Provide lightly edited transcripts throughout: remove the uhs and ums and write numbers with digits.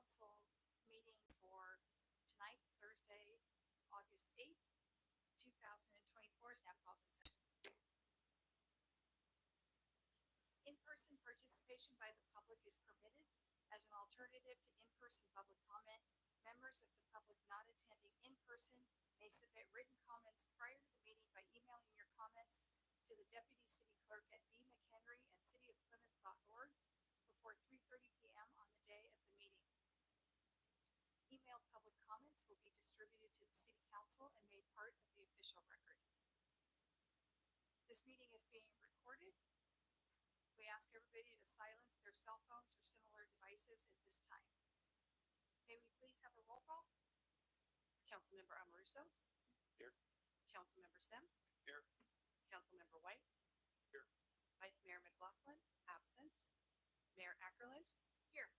council meeting for tonight, Thursday, August 8th, 2024 is now called in session. In-person participation by the public is permitted as an alternative to in-person public comment. Members of the public not attending in person may submit written comments prior to the meeting by emailing your comments to the Deputy City Clerk at vmchenry@cityofplymouth.org before 3:30 p.m. on the day of the meeting. Emailed public comments will be distributed to the City Council and made part of the official record. This meeting is being recorded. We ask everybody to silence their cell phones or similar devices at this time. May we please have a roll call? Councilmember Amoruso. Here. Councilmember Sim. Here. Councilmember White. Here. Vice Mayor McLaughlin, absent. Mayor Ackerland. Here.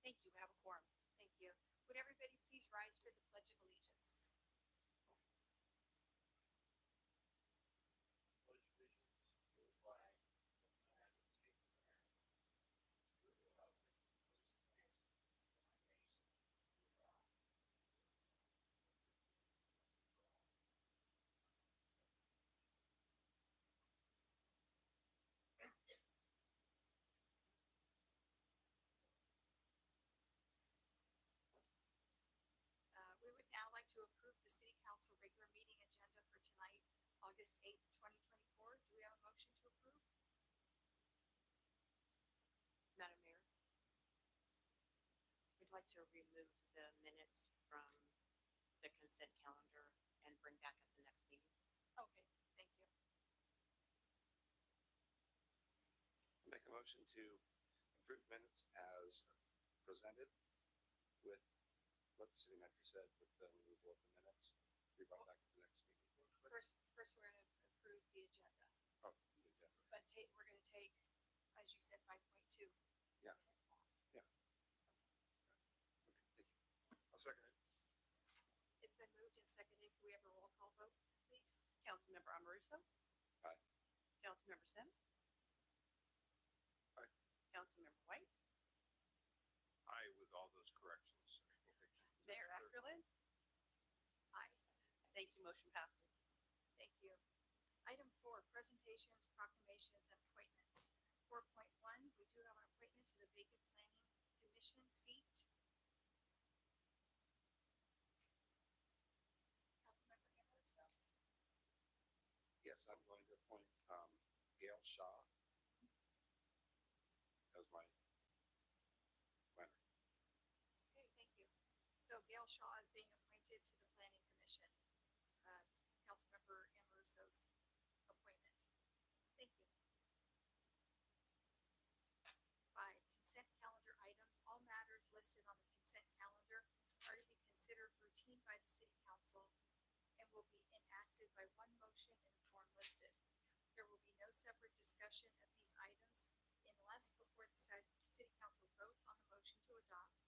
Thank you. We have a quorum. Thank you. Would everybody please rise for the Pledge of Allegiance? Pledge allegiance to the flag of the United States of America, to the republic for which it stands, one nation, under God, indivisible, with liberty and justice for all. We would now like to approve the City Council regular meeting agenda for tonight, August 8th, 2024. Do we have a motion to approve? Madam Mayor, we'd like to remove the minutes from the consent calendar and bring back at the next meeting. Okay, thank you. I'll make a motion to approve minutes as presented with what the city manager said, with the removal of the minutes. Be brought back at the next meeting. First we're going to approve the agenda, Oh, the agenda. but we're going to take, as you said, 5.2 Yeah. minutes off. Yeah. Okay, thank you. I'll second it. It's been moved and seconded. Can we have a roll call vote, please? Councilmember Amoruso. Aye. Councilmember Sim. Aye. Councilmember White. Aye, with all those corrections. Mayor Ackerland. Aye. Thank you. Motion passes. Thank you. Item 4, presentations, proclamations, and appointments. 4.1, we do have an appointment to the vacant planning commission seat. Councilmember Amoruso. Yes, I'm going to appoint Gail Shaw as my planner. Okay, thank you. So Gail Shaw is being appointed to the planning commission. Councilmember Amoruso's appointment. Thank you. 5, consent calendar items. All matters listed on the consent calendar are to be considered routine by the city council and will be enacted by one motion in the form listed. There will be no separate discussion of these items unless before the city council votes on the motion to adopt.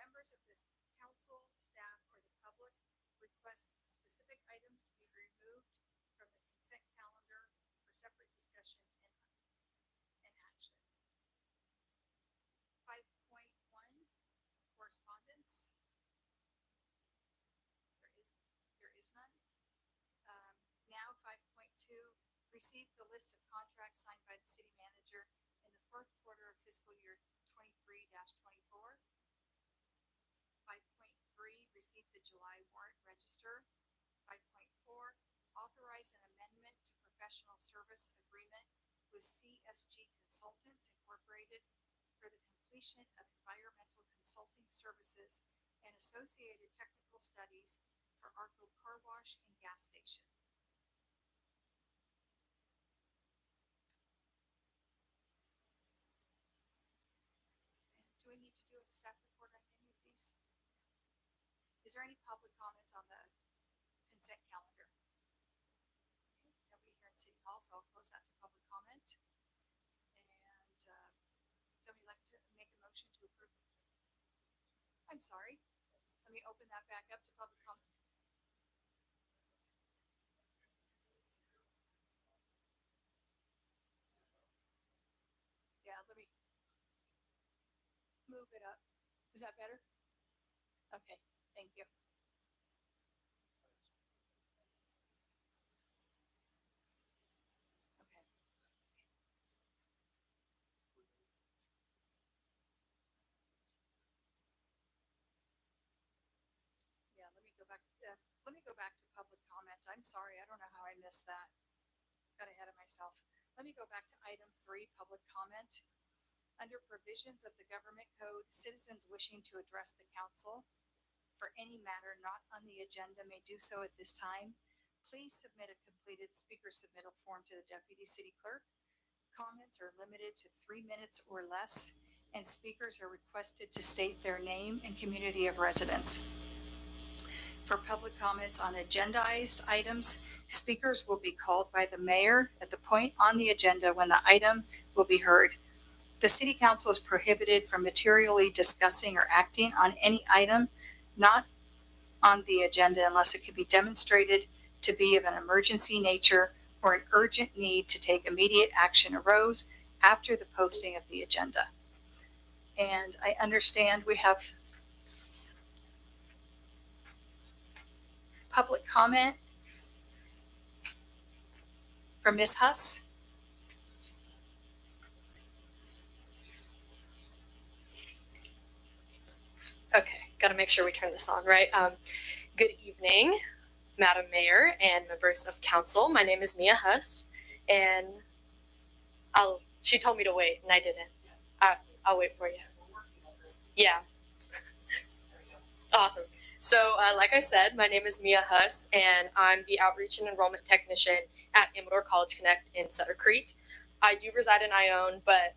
Members of this council, staff, or the public request specific items to be removed from the consent calendar for separate discussion and action. 5.1, correspondence. There is none. Now 5.2, receive the list of contracts signed by the city manager in the fourth quarter of fiscal year 23-24. 5.3, receive the July warrant register. 5.4, authorize an amendment to professional service agreement with CSG Consultants Incorporated for the completion of environmental consulting services and associated technical studies for Arco Car Wash and Gas Station. And do we need to do a staff report on any of these? Is there any public comment on the consent calendar? Okay, nobody here in City Hall, so I'll close that to public comment. And somebody like to make a motion to approve? I'm sorry. Let me open that back up to public comment. Yeah, let me move it up. Is that better? Okay, thank you. Okay. Yeah, let me go back to public comment. I'm sorry, I don't know how I missed that. Got ahead of myself. Let me go back to item 3, public comment. Under provisions of the government code, citizens wishing to address the council for any matter not on the agenda may do so at this time. Please submit a completed speaker submittal form to the deputy city clerk. Comments are limited to 3 minutes or less, and speakers are requested to state their name and community of residence. For public comments on agendized items, speakers will be called by the mayor at the point on the agenda when the item will be heard. The city council is prohibited from materially discussing or acting on any item not on the agenda unless it can be demonstrated to be of an emergency nature or an urgent need to take immediate action arose after the posting of the agenda. And I understand we have public comment from Ms. Huss. Okay, got to make sure we turn this on, right? Good evening, Madam Mayor and members of council. My name is Mia Huss, and she told me to wait, and I didn't. I'll wait for you. Yeah. Awesome. So, like I said, my name is Mia Huss, and I'm the Outreach and Enrollment Technician at Amador College Connect in Sutter Creek. I do reside in Ione, but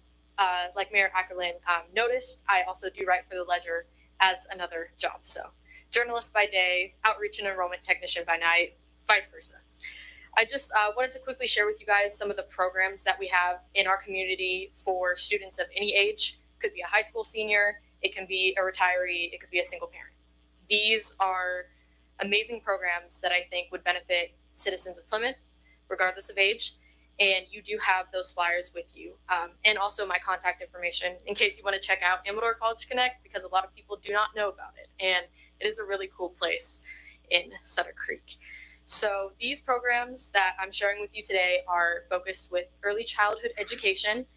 like Mayor Ackerlin noticed, I also do write for the Ledger as another job. So, journalist by day, outreach and enrollment technician by night, vice versa. I just wanted to quickly share with you guys some of the programs that we have in our community for students of any age. It could be a high school senior, it can be a retiree, it could be a single parent. These are amazing programs that I think would benefit citizens of Plymouth, regardless of age. And you do have those flyers with you. And also my contact information in case you want to check out Amador College Connect, because a lot of people do not know about it. And it is a really cool place in Sutter Creek. So these programs that I'm sharing with you today are focused with early childhood education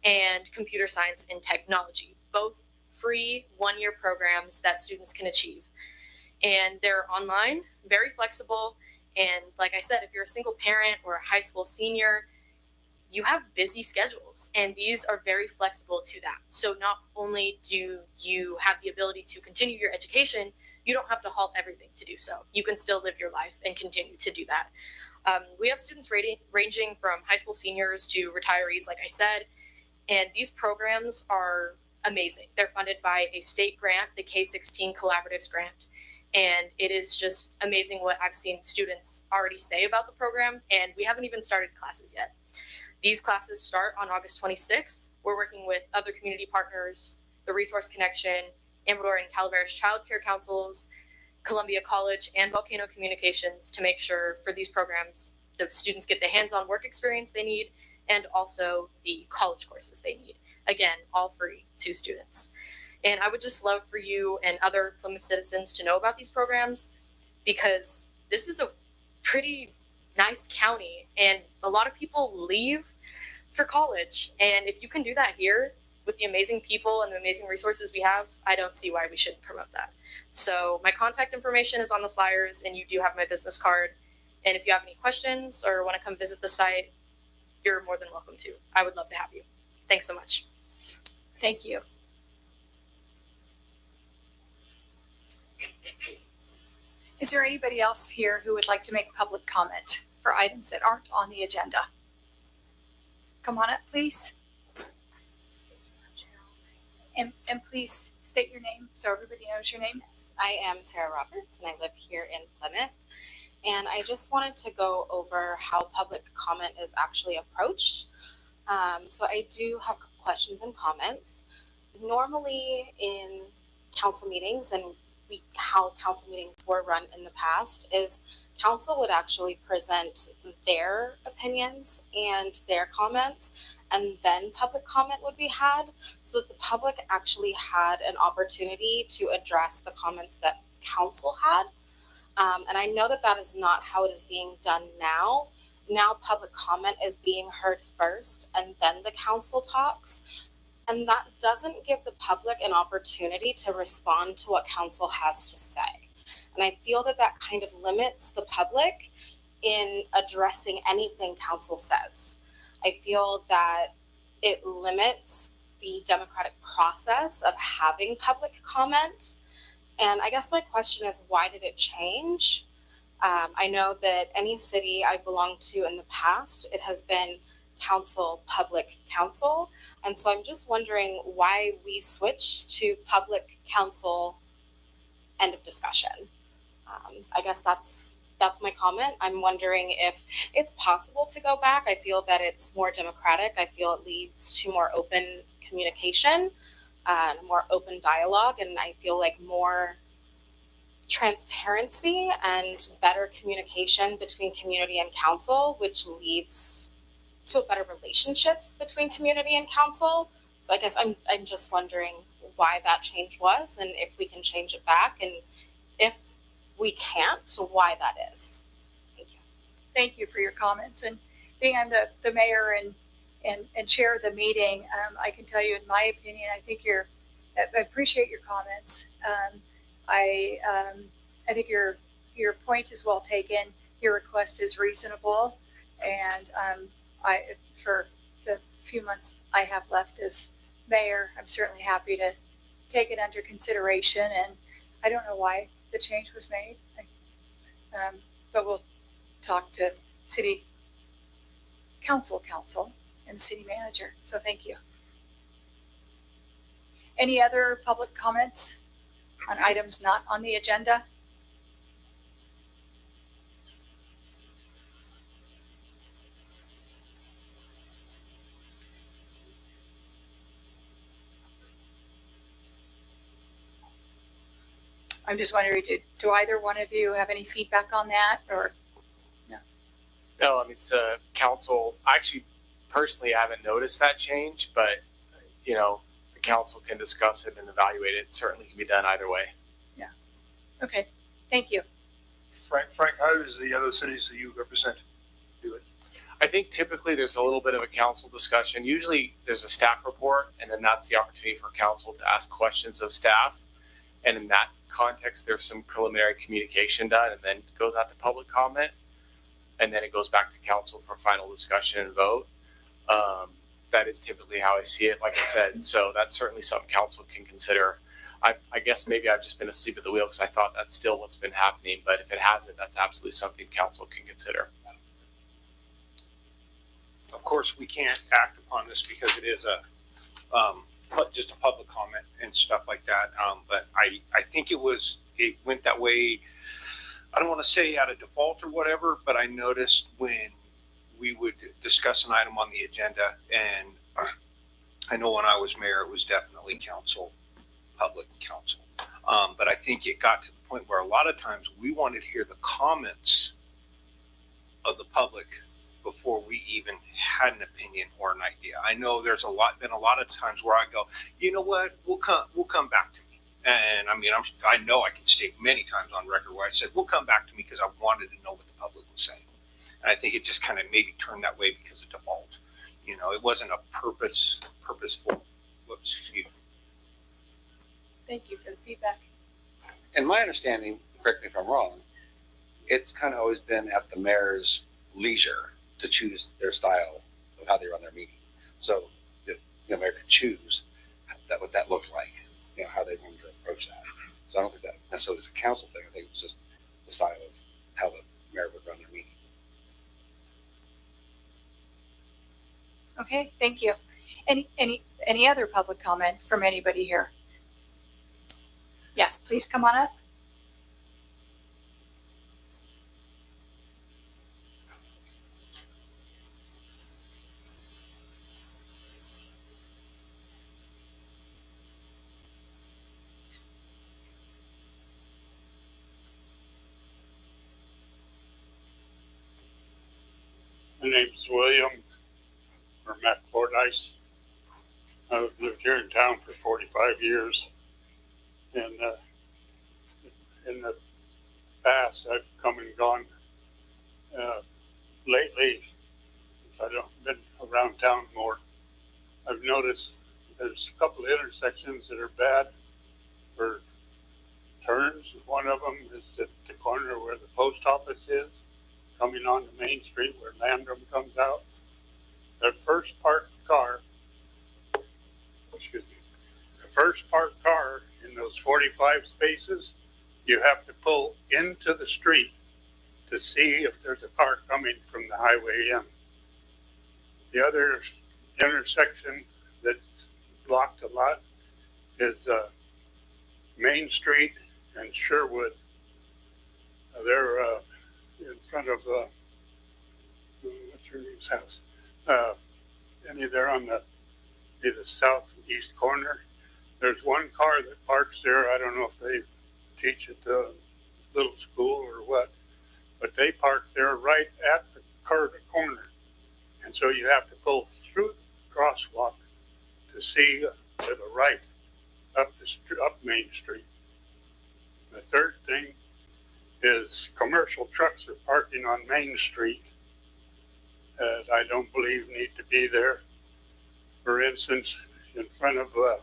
and computer science and technology, both free one-year programs that students can achieve. And they're online, very flexible. And like I said, if you're a single parent or a high school senior, you have busy schedules, and these are very flexible to that. So not only do you have the ability to continue your education, you don't have to halt everything to do so. You can still live your life and continue to do that. We have students ranging from high school seniors to retirees, like I said, and these programs are amazing. They're funded by a state grant, the K-16 Collaboratives Grant, and it is just amazing what I've seen students already say about the program, and we haven't even started classes yet. These classes start on August 26th. We're working with other community partners, the Resource Connection, Amador and Calaveras Child Care Councils, Columbia College, and Volcano Communications to make sure for these programs the students get the hands-on work experience they need and also the college courses they need. Again, all free to students. And I would just love for you and other Plymouth citizens to know about these programs, because this is a pretty nice county and a lot of people leave for college. And if you can do that here with the amazing people and the amazing resources we have, I don't see why we shouldn't promote that. So my contact information is on the flyers, and you do have my business card. And if you have any questions or want to come visit the site, you're more than welcome to. I would love to have you. Thanks so much. Thank you. Is there anybody else here who would like to make public comment for items that aren't on the agenda? Come on up, please. And please state your name so everybody knows your name. Yes, I am Sarah Roberts, and I live here in Plymouth. And I just wanted to go over how public comment is actually approached. So I do have questions and comments. Normally in council meetings, and how council meetings were run in the past, is council would actually present their opinions and their comments, and then public comment would be had, so that the public actually had an opportunity to address the comments that council had. And I know that that is not how it is being done now. Now public comment is being heard first, and then the council talks. And that doesn't give the public an opportunity to respond to what council has to say. And I feel that that kind of limits the public in addressing anything council says. I feel that it limits the democratic process of having public comment. And I guess my question is, why did it change? I know that any city I've belonged to in the past, it has been council, public council. And so I'm just wondering why we switched to public council, end of discussion. I guess that's my comment. I'm wondering if it's possible to go back. I feel that it's more democratic. I feel it leads to more open communication, more open dialogue, and I feel like more transparency and better communication between community and council, which leads to a better relationship between community and council. So I guess I'm just wondering why that change was, and if we can change it back, and if we can't, so why that is. Thank you. Thank you for your comments. And being I'm the mayor and chair of the meeting, I can tell you, in my opinion, I appreciate your comments. I think your point is well taken. Your request is reasonable, and for the few months I have left as mayor, I'm certainly happy to take it under consideration. And I don't know why the change was made, but we'll talk to city council and city manager. So thank you. Any other public comments on items not on the agenda? I'm just wondering, do either one of you have any feedback on that, or? No, I mean, it's a council. I actually personally haven't noticed that change, but the council can discuss it and evaluate it. It certainly can be done either way. Yeah. Okay. Thank you. Frank, how does the other cities that you represent do it? I think typically there's a little bit of a council discussion. Usually there's a staff report, and then that's the opportunity for council to ask questions of staff. And in that context, there's some preliminary communication done, and then it goes out to public comment, and then it goes back to council for final discussion and vote. That is typically how I see it, like I said. So that's certainly something council can consider. I guess maybe I've just been asleep at the wheel because I thought that's still what's been happening, but if it hasn't, that's absolutely something council can consider. Of course, we can't act upon this because it is just a public comment and stuff like that. But I think it went that way. I don't want to say out of default or whatever, but I noticed when we would discuss an item on the agenda, and I know when I was mayor, it was definitely council, public council. But I think it got to the point where a lot of times we wanted to hear the comments of the public before we even had an opinion or an idea. I know there's been a lot of times where I go, you know what, we'll come back to me. And I mean, I know I can state many times on record where I said, we'll come back to me because I wanted to know what the public was saying. And I think it just kind of maybe turned that way because of default. It wasn't a purposeful, excuse me. Thank you for the feedback. In my understanding, correct me if I'm wrong, it's kind of always been at the mayor's leisure to choose their style of how they run their meeting. So the mayor could choose what that looks like, how they want to approach that. So I don't think that necessarily is a council thing. I think it's just the style of how the mayor would run their meeting. Okay, thank you. Any other public comment from anybody here? Yes, please come on up. My name's William, or Matt Fordyce. I've lived here in town for 45 years. And in the past, I've come and gone. Lately, since I don't been around town more, I've noticed there's a couple of intersections that are bad for turns. One of them is at the corner where the post office is, coming onto Main Street where Landrum comes out. The first parked car in those 45 spaces, you have to pull into the street to see if there's a car coming from the highway in. The other intersection that's blocked a lot is Main Street and Sherwood. They're in front of what's her name's house? They're on the southeast corner. There's one car that parks there. I don't know if they teach at the little school or what, but they park there right at the corner. And so you have to pull through the crosswalk to see to the right up Main Street. The third thing is commercial trucks are parking on Main Street that I don't believe need to be there. For instance, in front of the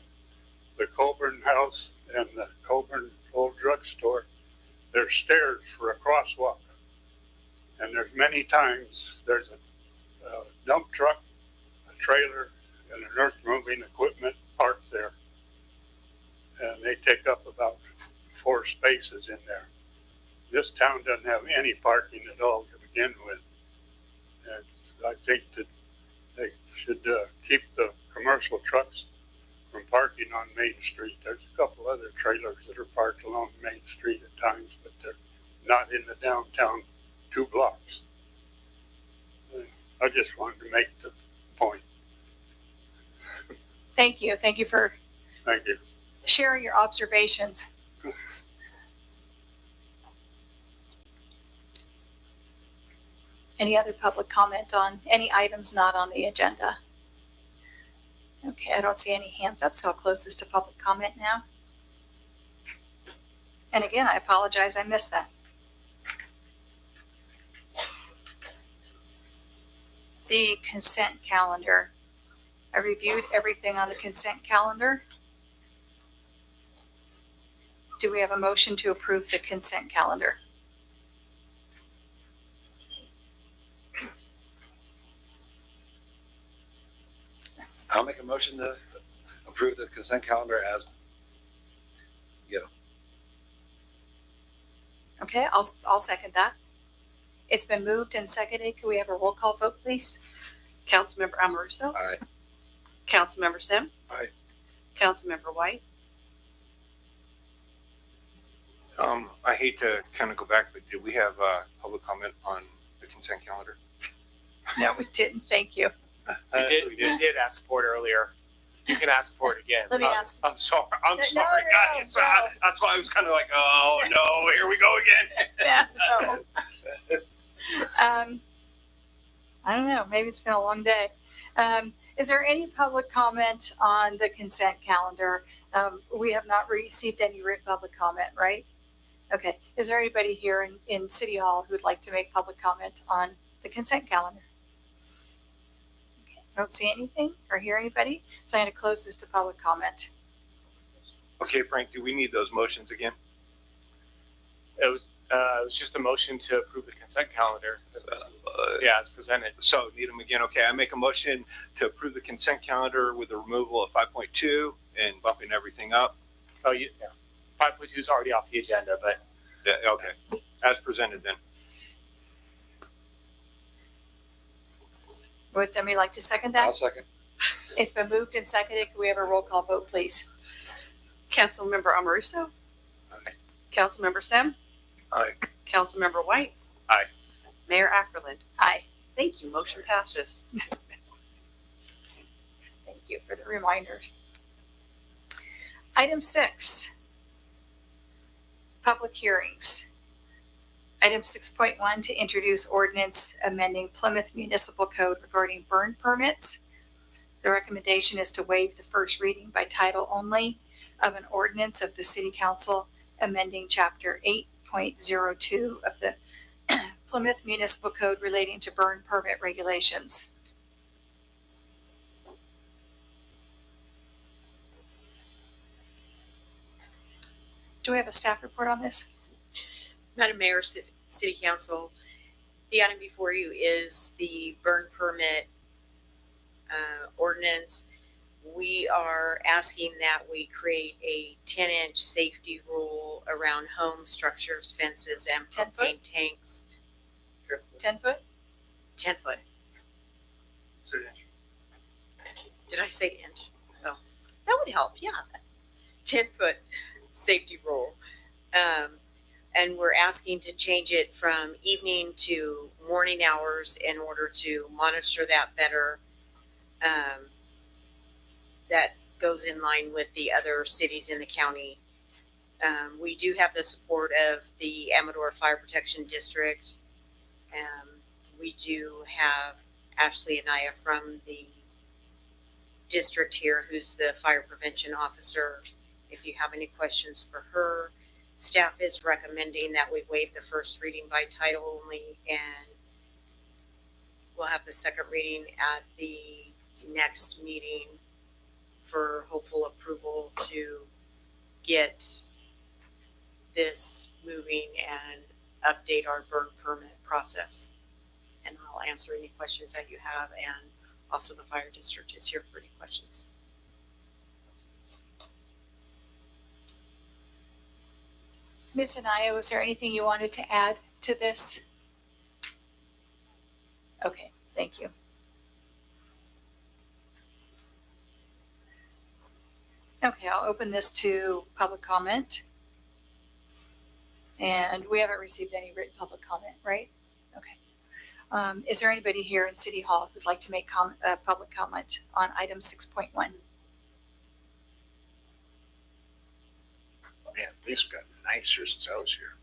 Coburn house and the Coburn old drugstore, there's stairs for a crosswalk. And there's many times there's a dump truck, a trailer, and an earth moving equipment parked there. And they take up about 4 spaces in there. This town doesn't have any parking at all to begin with. And I think that they should keep the commercial trucks from parking on Main Street. There's a couple other trailers that are parked along Main Street at times, but they're not in the downtown 2 blocks. I just wanted to make the point. Thank you. Thank you for Thank you. sharing your observations. Any other public comment on any items not on the agenda? Okay, I don't see any hands up, so I'll close this to public comment now. And again, I apologize, I missed that. The consent calendar. I reviewed everything on the consent calendar. Do we have a motion to approve the consent calendar? I'll make a motion to approve the consent calendar as, Okay, I'll second that. It's been moved and seconded. Can we have a roll call vote, please? Councilmember Amoruso. Aye. Councilmember Sim. Aye. Councilmember White. I hate to kind of go back, but did we have public comment on the consent calendar? No, we didn't. Thank you. We did ask for it earlier. You can ask for it again. Let me ask. I'm sorry. I'm No, sorry, no, guys. no. That's why I was kind of like, oh no, here we go again. Yeah, no. I don't know. Maybe it's been a long day. Is there any public comment on the consent calendar? We have not received any written public comment, right? Okay. Is there anybody here in City Hall who would like to make public comment on the consent calendar? Okay. I don't see anything or hear anybody, so I'm going to close this to public comment. Okay, Frank, do we need those motions again? It was just a motion to approve the consent calendar. Yeah, as presented. So need them again. Okay, I make a motion to approve the consent calendar with the removal of 5.2 and bumping everything up. Oh, yeah. 5.2 is already off the agenda, but Yeah, okay, as presented then. Would somebody like to second that? I'll second. It's been moved and seconded. Can we have a roll call vote, please? Councilmember Amoruso. Aye. Councilmember Sim. Aye. Councilmember White. Aye. Mayor Ackerland. Aye. Thank you. Motion passes. Thank you for the reminders. Item 6, public hearings. Item 6.1, to introduce ordinance amending Plymouth Municipal Code regarding burn permits. The recommendation is to waive the first reading by title only of an ordinance of the City Council amending Chapter 8.02 of the Plymouth Municipal Code relating to burn permit regulations. Do we have a staff report on this? Madam Mayor, City Council, the item before you is the burn permit ordinance. We are asking that we create a 10-inch safety rule around home structures, fences, and 10 foot? propane tanks. 10 foot? 10 foot. It's an inch. Did I say inch? Oh, that would help, yeah. 10-foot safety rule. And we're asking to change it from evening to morning hours in order to monitor that better. That goes in line with the other cities in the county. We do have the support of the Amador Fire Protection District. We do have Ashley Anaya from the district here, who's the fire prevention officer. If you have any questions for her, staff is recommending that we waive the first reading by title only, and we'll have the second reading at the next meeting for hopeful approval to get this moving and update our burn permit process. And I'll answer any questions that you have, and also the fire district is here for any questions. Ms. Anaya, was there anything you wanted to add to this? Okay, thank you. Okay, I'll open this to public comment. And we haven't received any written public comment, right? Okay. Is there anybody here in City Hall who'd like to make public comment on item 6.1? Man, things have gotten nicer since I was here.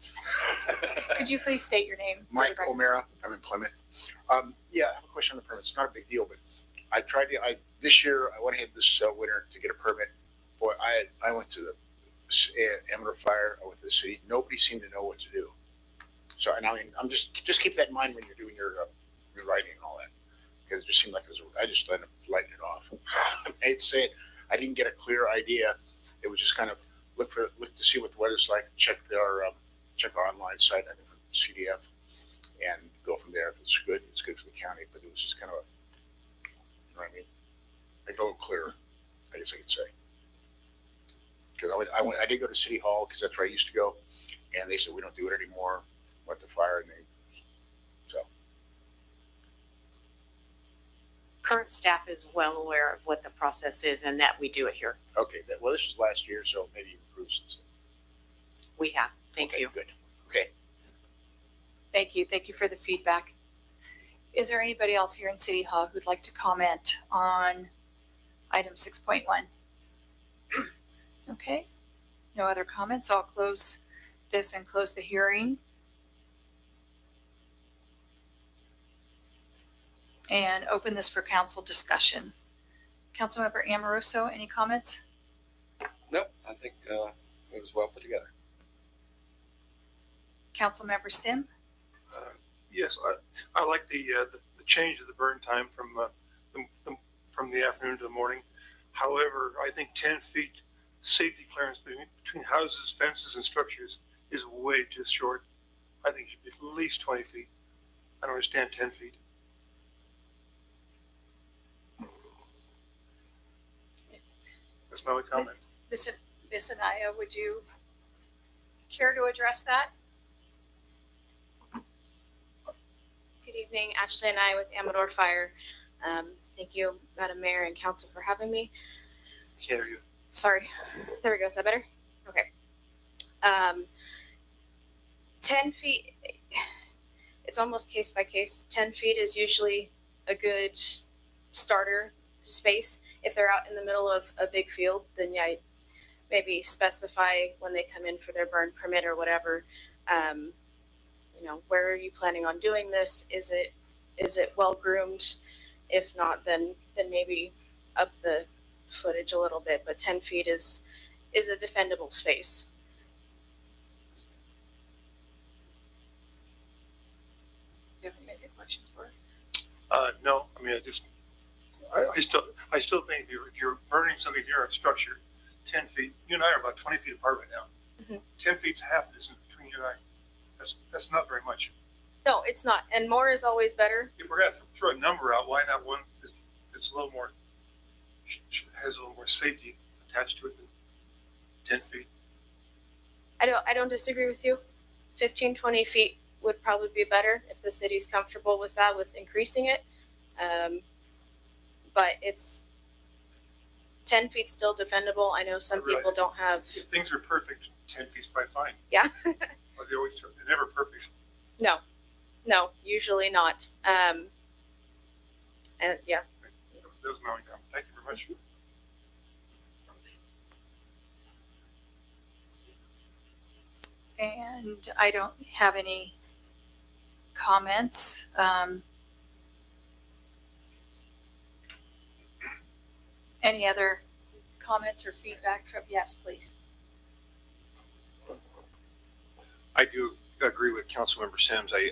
Could you please state your name? for the Mike record? O'Mara, I'm in Plymouth. Yeah, I have a question on the permit. It's not a big deal, but this year, I went ahead this winter to get a permit. Boy, I went to the Amador Fire, I went to the city. Nobody seemed to know what to do. So, and I mean, I'm just keep that in mind when you're doing your writing and all that. Because it just seemed like I just ended up lighting it off. I'd say it, I didn't get a clear idea. It was just kind of look to see what the weather's like, check our online site, I think, for CDF, and go from there. If it's good for the county. But it was just kind of you know what I mean? Make it a little clearer, I guess I could say. Because I did go to City Hall because that's where I used to go, and they said we don't do it anymore. Went to fire, and Current staff is well aware of what the process is and that we do it here. okay. Well, this was last year, so maybe you improved since. We have. Thank Okay, you. Good. Okay. Thank you. Thank you for the feedback. Is there anybody else here in City Hall who'd like to comment on item 6.1? Okay, no other comments. I'll close this and close the hearing. And open this for council discussion. Councilmember Amoroso, any comments? Nope, I think it was well put together. Councilmember Sim? Yes, I like the change of the burn time from the afternoon to the morning. However, I think 10 feet safety clearance between houses, fences, and structures is way too short. I think it should be at least 20 feet. I don't understand 10 feet. That's my only comment. Ms. Anaya, would you care to address that? Good evening, Ashley and I with Amador Fire. Thank you, Madam Mayor and Council, for having me. Can't hear you. Sorry, there we go. Is that better? Okay. 10 feet, it's almost case by case. 10 feet is usually a good starter space. If they're out in the middle of a big field, then yeah, maybe specify when they come in for their burn permit or whatever, you know, where are you planning on doing this? Is it well groomed? If not, then maybe up the footage a little bit, but 10 feet is a defendable space. Do you have any other questions for her? No, I mean, I still think if you're burning something near a structure, 10 feet, you and I are about 20 feet apart right now. Mhm. 10 feet's half the distance between you and I. That's not very much. No, it's not. And more is always better. If we're gonna throw a number out, why not one it's a little more, has a little more safety attached to it than 10 feet? I don't disagree with you. 15, 20 feet would probably be better if the city's comfortable with that, with increasing it. But it's 10 feet still defendable. I know some I realize people don't have. If things are perfect, 10 feet's probably fine. Yeah. But they're never perfect. No, usually not. And yeah. That was my only comment. Thank you very much. And I don't have any comments. Any other comments or feedback from, yes, please. I do agree with Councilmember Sims. I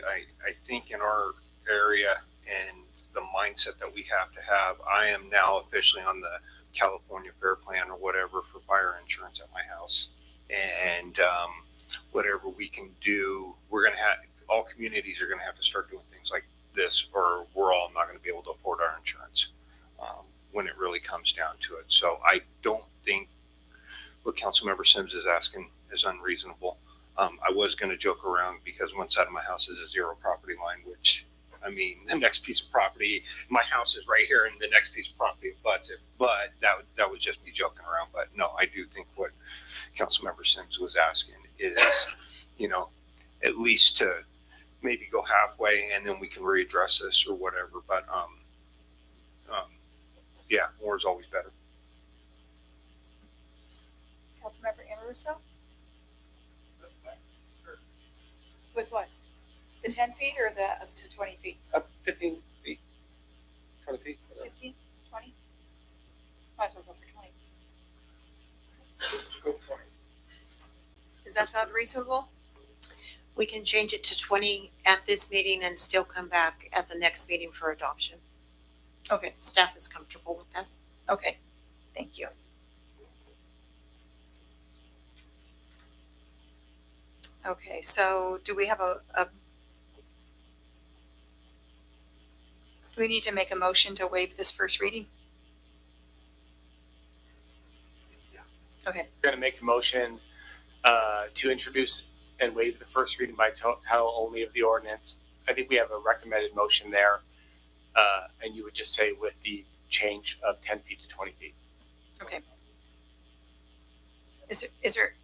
think in our area and the mindset that we have to have, I am now officially on the California Fair Plan or whatever for fire insurance at my house. And whatever we can do, we're going to have, all communities are going to have to start doing things like this, or we're all not going to be able to afford our insurance when it really comes down to it. So I don't think what Councilmember Sims is asking is unreasonable. I was going to joke around because one side of my house is a zero property line, which, I mean, the next piece of property, my house is right here and the next piece of property abuts it. But that was just me joking around. But no, I do think what Councilmember Sims was asking is, you know, at least to maybe go halfway and then we can readdress this or whatever. But yeah, more is always better. Councilmember Amoruso? With what? The 10 feet or the up to 20 feet? 15 feet, 20 feet. 15, 20? Might as well go for 20. Go for 20. Does that sound reasonable? We can change it to 20 at this meeting and still come back at the next meeting for adoption. Okay, Staff is comfortable with that. okay. Thank you. Okay, so do we have do we need to make a motion to waive this first reading? Okay, We're going to make a motion to introduce and waive the first reading by title only of the ordinance. I think we have a recommended motion there. And you would just say with the change of 10 feet to 20 feet. okay. Is there?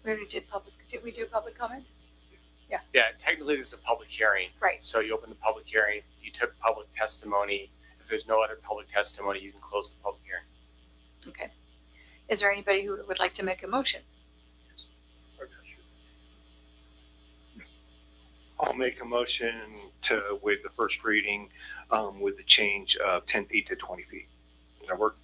We already did we do public comment? Yeah, technically this is a public hearing. Right. So you open the public hearing, you took public testimony. If there's no other public testimony, you can close the public hearing. Okay. Is there anybody who would like to make a motion? I'll make a motion to waive the first reading with the change of 10 feet to 20 feet. Does that work?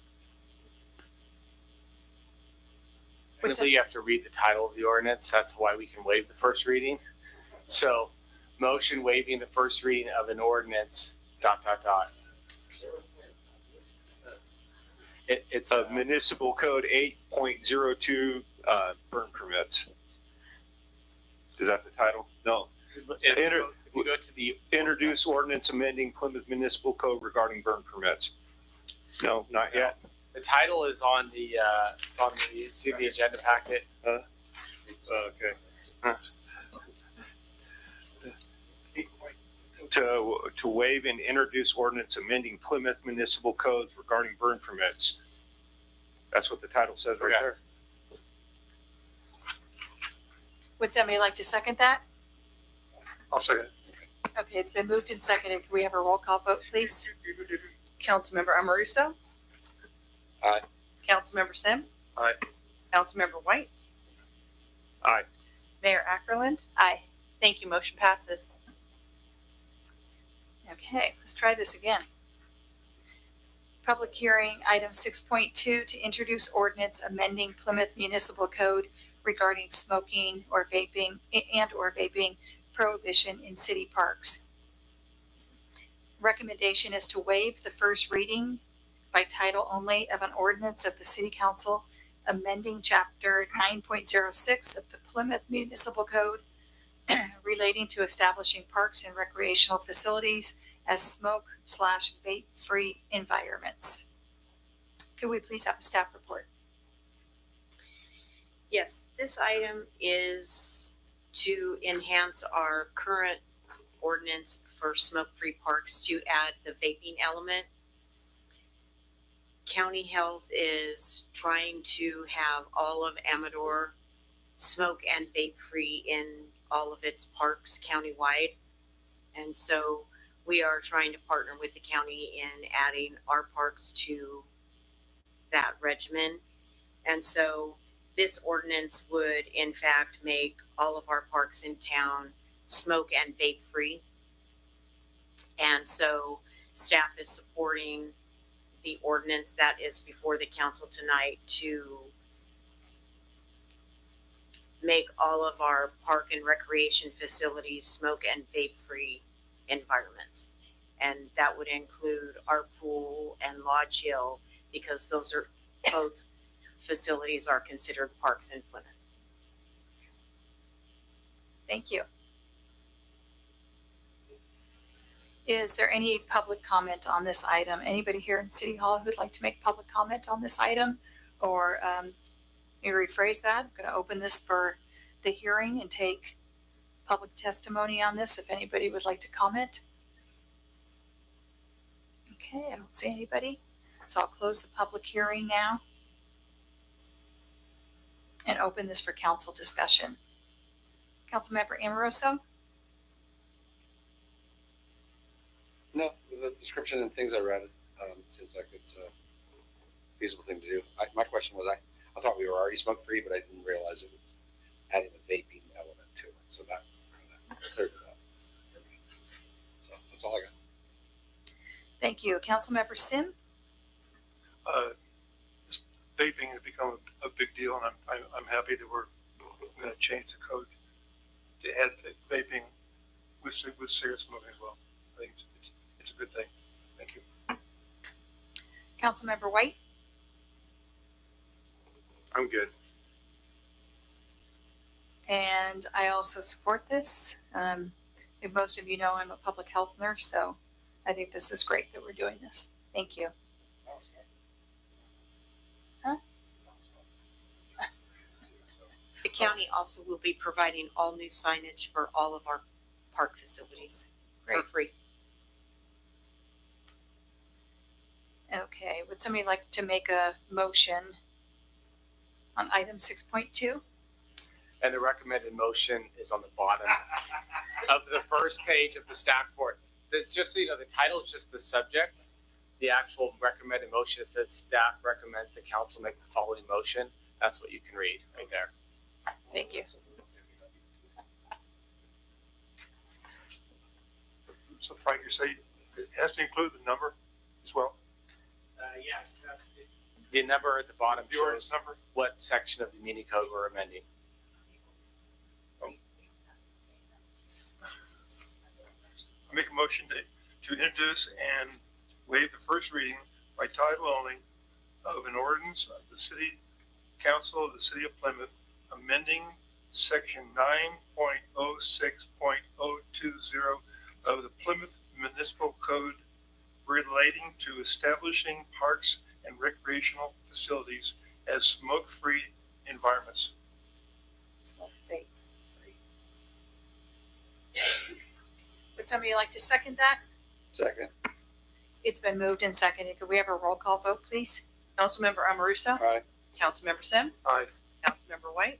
What's Technically, you have to read the title of the ordinance. That's why we can waive the first reading. So, motion waiving the first reading of an ordinance, ... It's Municipal Code 8.02 burn permits. Is that the title? No. if you go to the Introduce ordinance amending Plymouth Municipal Code regarding burn permits. No, not yet. The title is on the, you see the agenda packet? Okay. To waive and introduce ordinance amending Plymouth Municipal Codes regarding burn permits. That's what the title says right Okay. there. Would somebody like to second that? I'll second it. Okay, it's been moved and seconded. Can we have a roll call vote, please? Councilmember Amoruso? Aye. Councilmember Sim? Aye. Councilmember White? Aye. Mayor Ackerland. Aye. Thank you. Motion passes. Okay, let's try this again. Public hearing, item 6.2, to introduce ordinance amending Plymouth Municipal Code regarding smoking or vaping and/or vaping prohibition in city parks. Recommendation is to waive the first reading by title only of an ordinance of the City Council amending Chapter 9.06 of the Plymouth Municipal Code relating to establishing parks and recreational facilities as smoke/vape-free environments. Could we please have a staff report? Yes, this item is to enhance our current ordinance for smoke-free parks to add the vaping element. County Health is trying to have all of Amador smoke and vape-free in all of its parks countywide. And so we are trying to partner with the county in adding our parks to that regimen. And so this ordinance would in fact make all of our parks in town smoke and vape free. And so staff is supporting the ordinance that is before the council tonight to make all of our park and recreation facilities smoke and vape free environments. And that would include our pool and Lodge Hill, because those are both facilities are considered parks in Plymouth. Thank you. Is there any public comment on this item? Anybody here in City Hall who'd like to make public comment on this item? Or let me rephrase that. I'm going to open this for the hearing and take public testimony on this if anybody would like to comment. Okay, I don't see anybody. So I'll close the public hearing now and open this for council discussion. Councilmember Amoroso? No, the description and things I read, seems like it's a feasible thing to do. My question was, I thought we were already smoke free, but I didn't realize it was adding the vaping element to it. So that cleared it up for me. So that's all I got. Thank you. Councilmember Sim? This vaping has become a big deal, and I'm happy that we're going to change the code to add vaping with cigarette smoking as well. I think it's a good thing. Thank you. Councilmember White? I'm good. And I also support this. I think most of you know I'm a public health nurse, so I think this is great that we're doing this. Thank you. Huh? The county also will be providing all new signage for all of our park facilities for Great. free. Okay, would somebody like to make a motion on item 6.2? And the recommended motion is on the bottom of the first page of the staff report. It's just so you know, the title is just the subject. The actual recommended motion, it says staff recommends the council make the following motion. That's what you can read right there. Thank you. So Frank, you say it has to include the number as well? Yes, that's it. The number at the bottom The ordinance shows number? what section of the muni code we're amending. I make a motion to introduce and waive the first reading by title only of an ordinance of the City Council of the City of Plymouth amending section 9.06.020 of the Plymouth Municipal Code relating to establishing parks and recreational facilities as smoke-free environments. Smoke vape free. Would somebody like to second that? Second. It's been moved and seconded. Could we have a roll call vote, please? Councilmember Amoruso. Aye. Councilmember Sim. Aye. Councilmember White.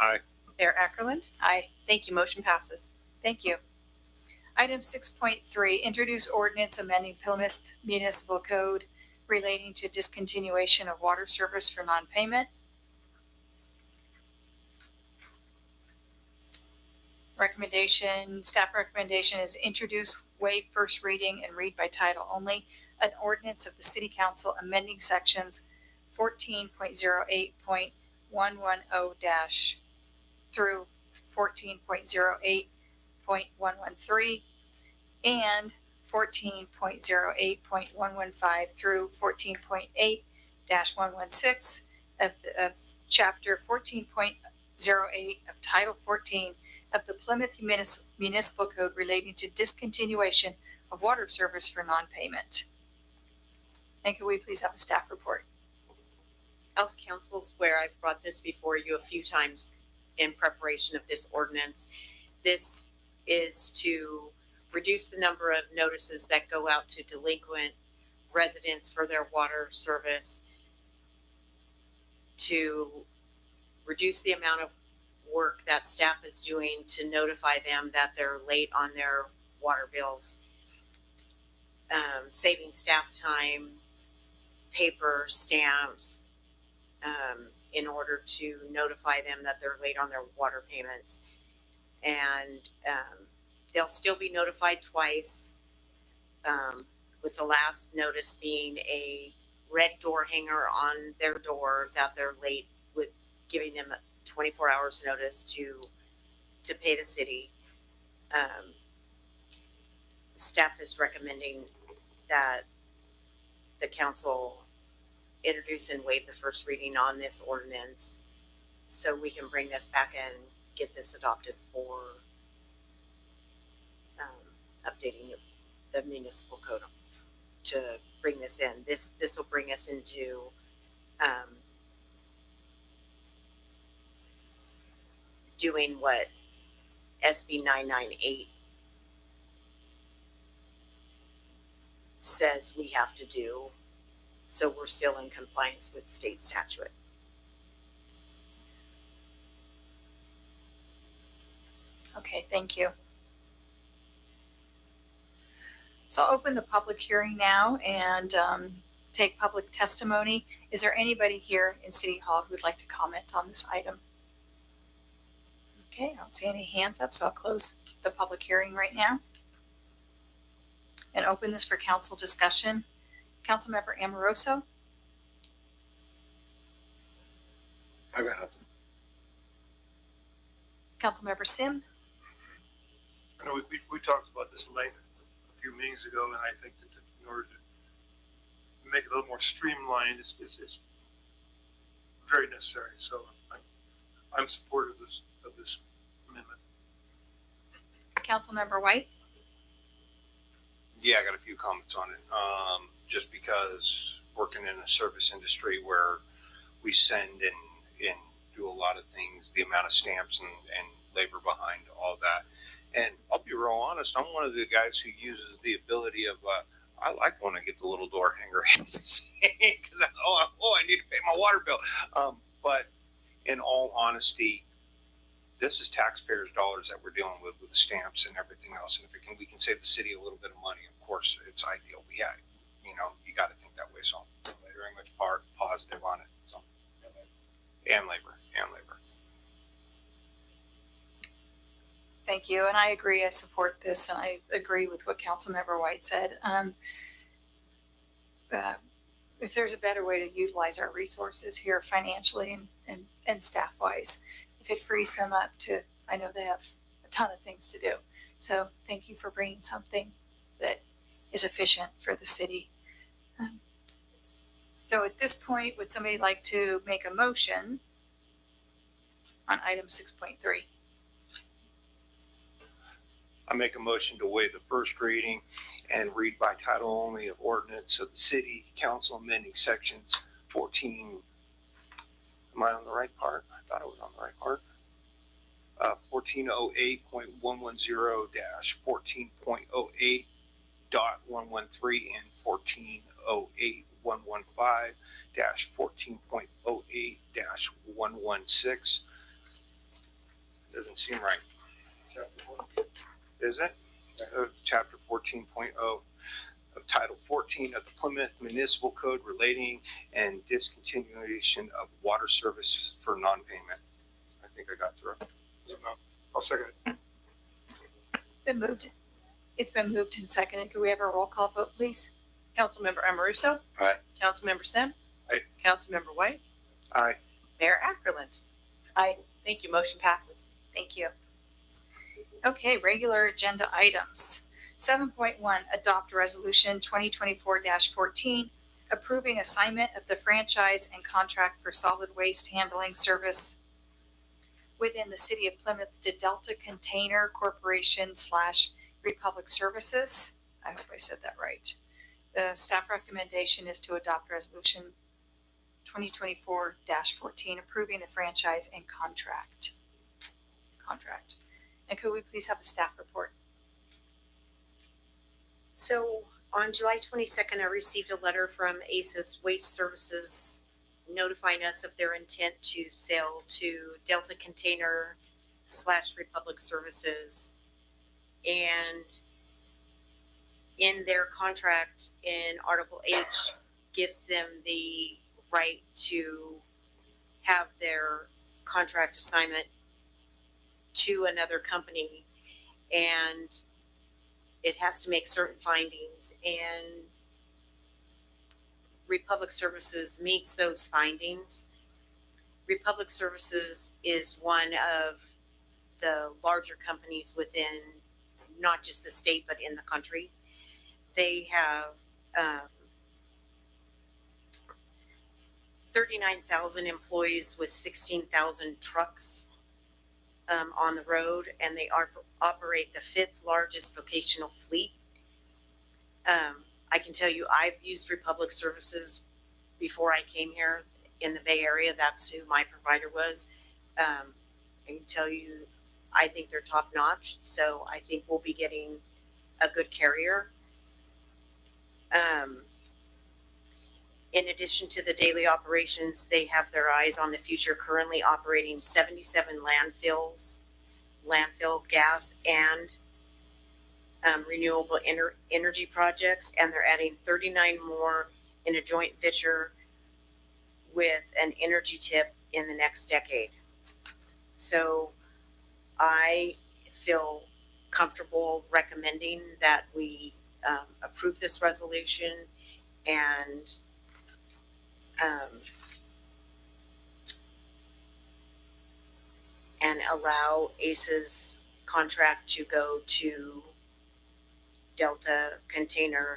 Aye. Mayor Ackerland. Aye. Thank you. Motion passes. Thank you. Item 6.3, introduce ordinance amending Plymouth Municipal Code relating to discontinuation of water service for non-payment. Staff recommendation is introduce, waive first reading, and read by title only. An ordinance of the City Council amending sections 14.08.110 through 14.08.113 and 14.08.115 through 14.8-116 of Chapter 14.08 of Title 14 of the Plymouth Municipal Code relating to discontinuation of water service for non-payment. And can we please have a staff report? Council's where I've brought this before you a few times in preparation of this ordinance. This is to reduce the number of notices that go out to delinquent residents for their water service, to reduce the amount of work that staff is doing to notify them that they're late on their water bills, saving staff time, paper, stamps, in order to notify them that they're late on their water payments. And they'll still be notified twice, with the last notice being a red door hanger on their doors that they're late, with giving them 24 hours notice to pay the city. Staff is recommending that the council introduce and waive the first reading on this ordinance so we can bring this back and get this adopted for updating the municipal code to bring this in. This will bring us into doing what SB 998 says we have to do, so we're still in compliance with state statute. Okay, thank you. So I'll open the public hearing now and take public testimony. Is there anybody here in City Hall who would like to comment on this item? Okay, I don't see any hands up, so I'll close the public hearing right now and open this for council discussion. Councilmember Amoroso? I got nothing. Councilmember Sim? I know we talked about this at length a few meetings ago, and I think that in order to make it a little more streamlined, it's very necessary. So I'm supportive of this amendment. Councilmember White? Yeah, I got a few comments on it. Just because working in a service industry where we send and do a lot of things, the amount of stamps and labor behind all that. And I'll be real honest, I'm one of the guys who uses the ability of, I like when I get the little door hanger because I need to pay my water bill. But in all honesty, this is taxpayers' dollars that we're dealing with the stamps and everything else. And if we can save the city a little bit of money, of course, it's ideal. You got to think that way. So I'm very much positive on it. So and labor. Thank you, and I agree. I support this, and I agree with what Councilmember White said. If there's a better way to utilize our resources here financially and staff-wise, if it frees them up to, I know they have a ton of things to do. So thank you for bringing something that is efficient for the city. So at this point, would somebody like to make a motion on item 6.3? I make a motion to waive the first reading and read by title only of ordinance of the city council amending sections 14. Am I on the right part? I thought I was on the right part. 1408.110-14.08.113 and 14.08.115-14.08-116. Doesn't seem right. Is it? Chapter 14.0 of Title 14 of the Plymouth Municipal Code relating and discontinuation of water service for non-payment. I think I got through. I'll second it. It's been moved and seconded. Could we have a roll call vote, please? Councilmember Amoruso. Aye. Councilmember Sim. Aye. Councilmember White. Aye. Mayor Ackerland. Aye. Thank you. Motion passes. Thank you. Okay, regular agenda items. 7.1, adopt resolution 2024-14, approving assignment of the franchise and contract for solid waste handling service within the city of Plymouth to Delta Container Corporation / Republic Services. I hope I said that right. The staff recommendation is to adopt resolution 2024-14, approving the franchise and contract. And could we please have a staff report? So on July 22nd, I received a letter from ACES Waste Services notifying us of their intent to sell to Delta Container / Republic Services. And in their contract in Article H gives them the right to have their contract assignment to another company, and it has to make certain findings, and Republic Services meets those findings. Republic Services is one of the larger companies within not just the state but in the country. They have 39,000 employees with 16,000 trucks on the road, and they operate the 5th largest vocational fleet. I can tell you, I've used Republic Services before I came here in the Bay Area. That's who my provider was. I can tell you, I think they're top notch. So I think we'll be getting a good carrier. In addition to the daily operations, they have their eyes on the future, currently operating 77 landfill gas and renewable energy projects, and they're adding 39 more in a joint venture with an energy tip in the next decade. So I feel comfortable recommending that we approve this resolution and allow ACE's contract to go to Delta Container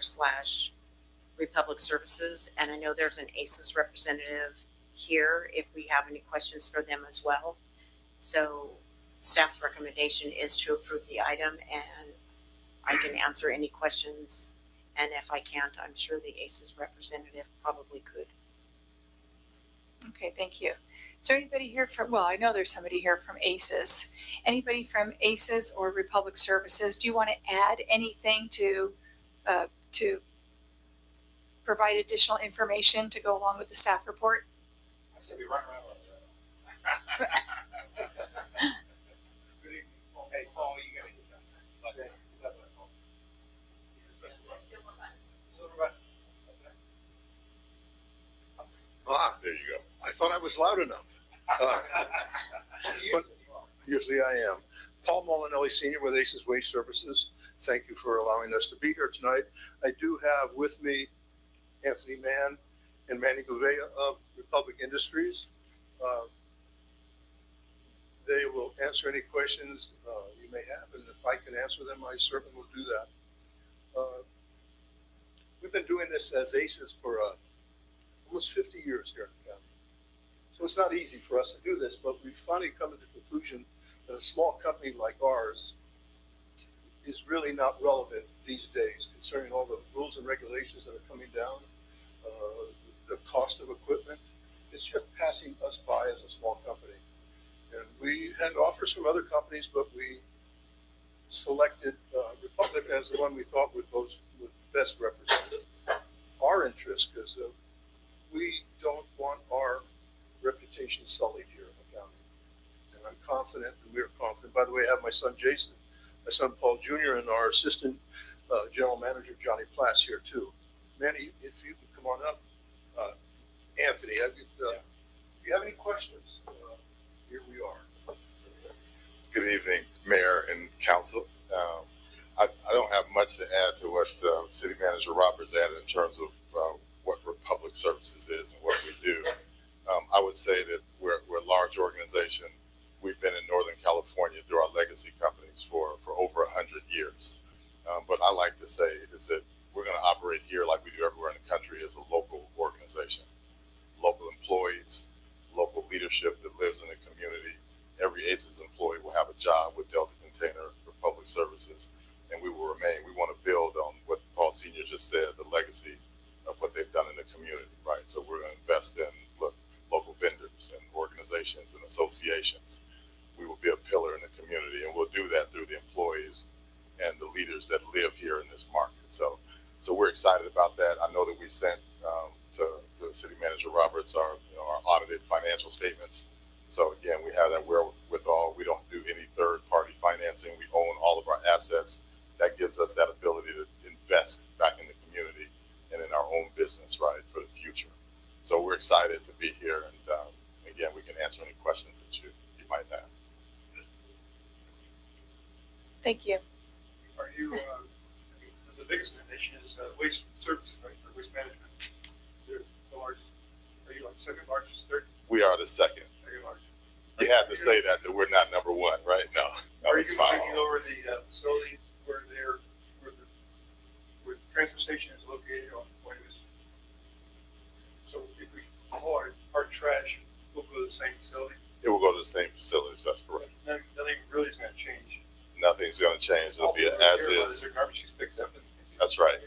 / Republic Services. And I know there's an ACE's representative here if we have any questions for them as well. So staff's recommendation is to approve the item, and I can answer any questions. And if I can't, I'm sure the ACE's representative probably could. Okay, thank you. Is there anybody here from, well, I know there's somebody here from ACES. Anybody from ACES or Republic Services? Do you want to add anything to provide additional information to go along with the staff report? I said we run around. Good evening. Hey, Paul, you gotta get that. Silver button. Ah, there you go. I thought I was loud enough. But usually I am. Paul Molinelli, Senior with ACES Waste Services. Thank you for allowing us to be here tonight. I do have with me Anthony Mann and Manny Gouveia of Republic Industries. They will answer any questions you may have, and if I can answer them, I certainly will do that. We've been doing this as ACES for almost 50 years here in the county. So it's not easy for us to do this, but we've finally come to the conclusion that a small company like ours is really not relevant these days, concerning all the rules and regulations that are coming down, the cost of equipment. It's just passing us by as a small company. And we had offers from other companies, but we selected Republic as the one we thought would best represent our interests, because we don't want our reputation sullied here in the county. And I'm confident, and we're confident. By the way, I have my son Jason, my son Paul Jr., and our assistant general manager Johnny Platts here too. Manny, if you can come on up. Anthony, if you have any questions, here we are. Good evening, Mayor and Council. I don't have much to add to what City Manager Roberts added in terms of what Republic Services is and what we do. I would say that we're a large organization. We've been in Northern California through our legacy companies for over 100 years. But I like to say is that we're going to operate here like we do everywhere in the country as a local organization. Local employees, local leadership that lives in the community. Every ACES employee will have a job with Delta Container Republic Services, and we will remain. We want to build on what Paul Sr. just said, the legacy of what they've done in the community, right? So we're going to invest in local vendors and organizations and associations. We will be a pillar in the community, and we'll do that through the employees and the leaders that live here in this market. So we're excited about that. I know that we sent to City Manager Roberts our audited financial statements. So again, we have that wherewithal. We don't do any third-party financing. We own all of our assets. That gives us that ability to invest back in the community and in our own business, right, for the future. So we're excited to be here, and again, we can answer any questions that you might have. Thank you. Are you, the biggest in the nation is waste services, right, or waste management? You're the largest. Are you like second largest, third? We are the second. Second largest. You had to say that we're not number one, right? No, Are it's you fine. taking over the facility where the transfer station is located on Point Vista? So if we haul our trash, we'll go to the same facility? It will go to the same facilities, that's correct. Nothing really is going to change. Nothing's going to change. It'll be as is. The garbage is picked up That's right.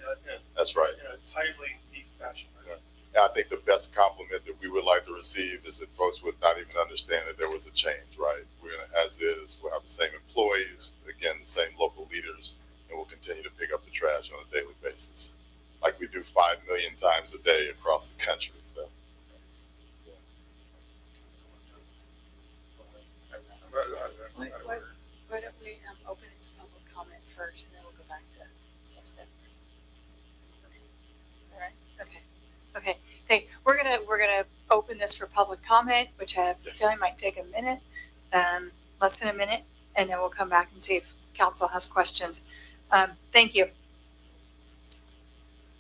That's right. in a timely, neat fashion. Right? And I think the best compliment that we would like to receive is that folks would not even understand that there was a change, right? We're going to, as is, we'll have the same employees, again, the same local leaders, and we'll continue to pick up the trash on a daily basis, like we do 5 million times a day across the country. So. Why don't we open it to public comment first, and then we'll go back to yes, all right. Okay. We're gonna open this for public comment, which I have a feeling might take a minute, less than a minute, and then we'll come back and see if council has questions. Thank you.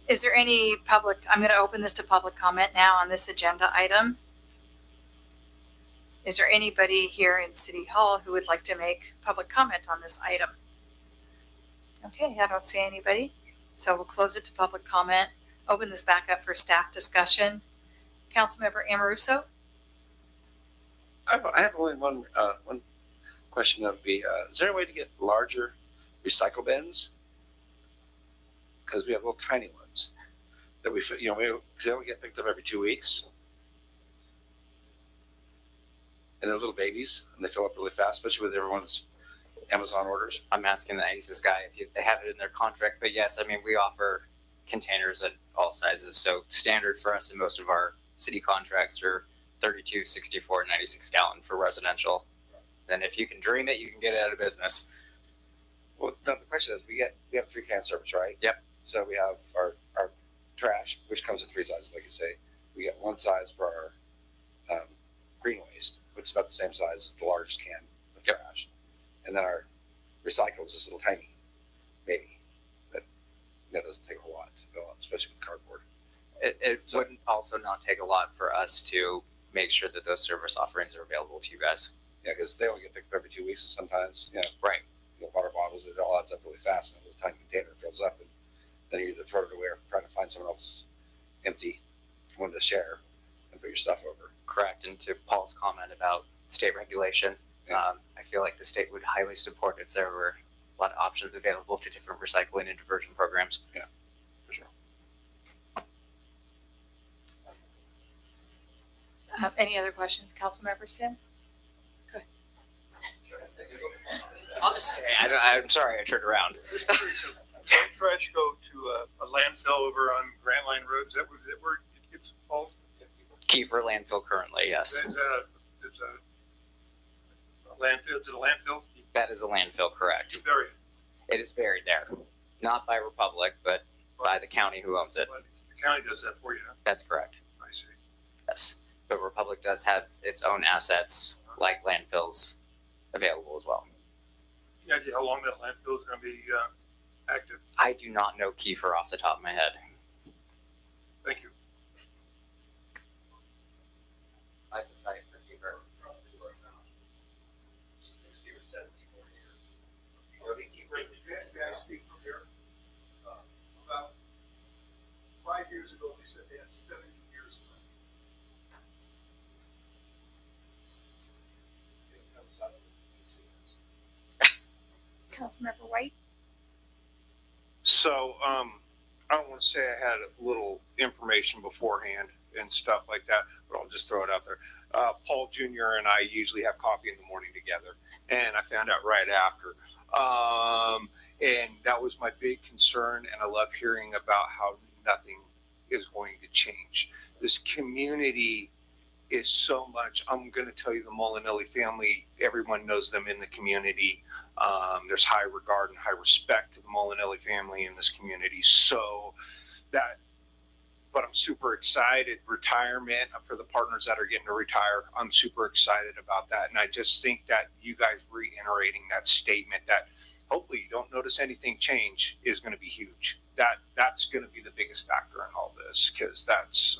Is there any public? I'm going to open this to public comment now on this agenda item. Is there anybody here in City Hall who would like to make public comment on this item? Okay, I don't see anybody. So we'll close it to public comment, open this back up for staff discussion. Councilmember Amoruso? I have only one question. That would be, is there a way to get larger recycle bins? Because we have little tiny ones that we fit, because they only get picked up every 2 weeks. And they're little babies, and they fill up really fast, especially with everyone's Amazon orders. I'm asking the ACES guy if they have it in their contract, but yes, I mean, we offer containers at all sizes. So standard for us in most of our city contracts are 32, 64, 96 gallon for residential. Then if you can dream it, you can get it out of business. Well, the question is, we have 3 can service, right? Yep. So we have our trash, which comes in 3 sizes, like you say. We get 1 size for our green waste, which is about the same size as the largest can of trash. And then our recycles is a little tiny baby that doesn't take a whole lot to fill up, especially with cardboard. It wouldn't also not take a lot for us to make sure that those service offerings are available to you guys. Yeah, because they only get picked up every 2 weeks sometimes. Right. Water bottles, it all adds up really fast, and a little tiny container fills up, and then you either throw it away or try to find someone else empty one to share and put your stuff over. Correct. And to Paul's comment about state regulation, I feel like the state would highly support if there were a lot of options available to different recycling and diversion programs. Yeah, for sure. Any other questions, Councilmember Sim? Go ahead. I'll just say, I'm sorry I turned around. Trash go to a landfill over on Grant Line Road. Is that where it gets hauled? Kiefer landfill currently, yes. It's a landfill. Is it a landfill? That is a landfill, correct. You bury it. It is buried there. Not by Republic, but by the county who owns it. But the county does that for you, huh? That's correct. I see. Yes. But Republic does have its own assets, like landfills, available as well. Any idea how long that landfill is going to be active? I do not know Kiefer off the top of my head. Thank you. I have the site for Kiefer. 60 or 70 more years. May I speak from here? About 5 years ago, they said they had 70 years left. Councilmember White? So, I don't want to say I had a little information beforehand and stuff like that, but I'll just throw it out there. Paul Jr. and I usually have coffee in the morning together, and I found out right after. And that was my big concern, and I love hearing about how nothing is going to change. This community is so much. I'm going to tell you, the Molinelli family, everyone knows them in the community. There's high regard and high respect to the Molinelli family in this community. So that, but I'm super excited. Retirement for the partners that are getting to retire, I'm super excited about that. And I just think that you guys reiterating that statement that hopefully you don't notice anything change is going to be huge. That's going to be the biggest factor in all this, because that's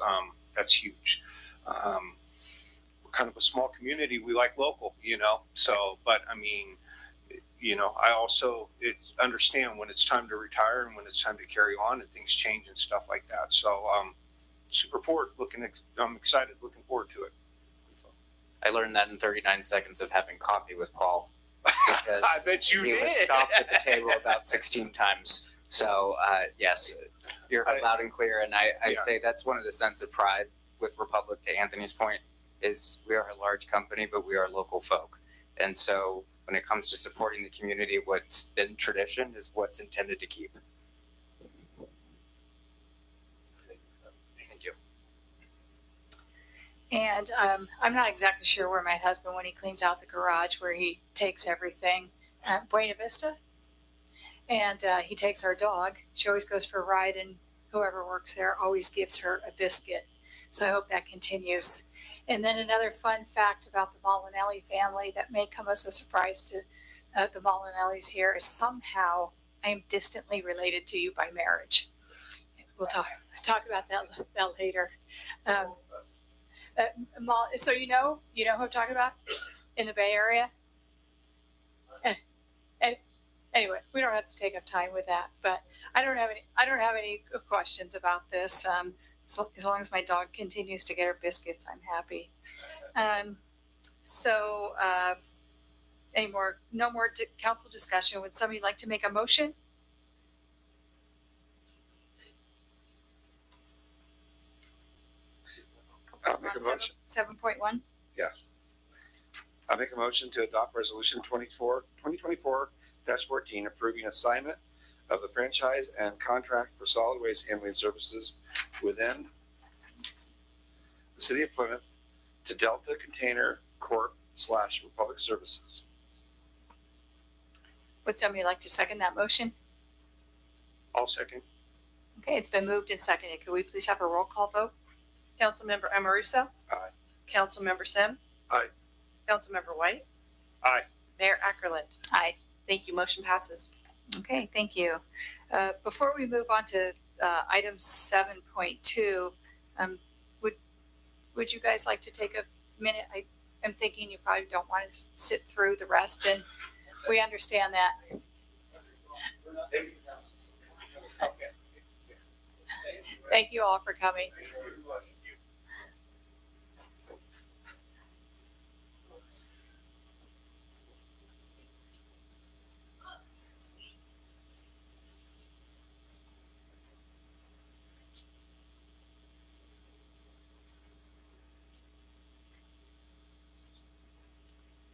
huge. We're kind of a small community. We like local, so, but I mean, I also understand when it's time to retire and when it's time to carry on and things change and stuff like that. So, I'm excited, looking forward to it. I learned that in 39 seconds of having coffee with Paul. Because I bet you he did. was stopped at the table about 16 times. So, yes, you're loud and clear. And I'd say that's one of the sense of pride with Republic, to Anthony's point, is we are a large company, but we are local folk. And so when it comes to supporting the community, what's been tradition is what's intended to keep. Thank you. And I'm not exactly sure where my husband, when he cleans out the garage, where he takes everything, Buena Vista. And he takes our dog. She always goes for a ride, and whoever works there always gives her a biscuit. So I hope that continues. And then another fun fact about the Molinelli family that may come as a surprise to the Molinellis here is somehow I am distantly related to you by marriage. We'll talk about that later. So you know who I'm talking about in the Bay Area. And anyway, we don't have to take up time with that. But I don't have any questions about this. As long as my dog continues to get her biscuits, I'm happy. No more council discussion. Would somebody like to make a motion? I'll make a motion. 7.1. I'll make a motion to adopt resolution 2024-14, approving assignment of the franchise and contract for solid waste handling services within the city of Plymouth to Delta Container Corp / Republic Services. Would somebody like to second that motion? I'll second. Okay, it's been moved and seconded. Could we please have a roll call vote? Councilmember Amaruso? Aye. Councilmember Sim? Aye. Councilmember White? Aye. Mayor Ackerland? Aye. Thank you. Motion passes. Okay, thank you. Before we move on to item 7.2, would you guys like to take a minute? I'm thinking you probably don't want to sit through the rest, and we understand that. Thank you all for coming.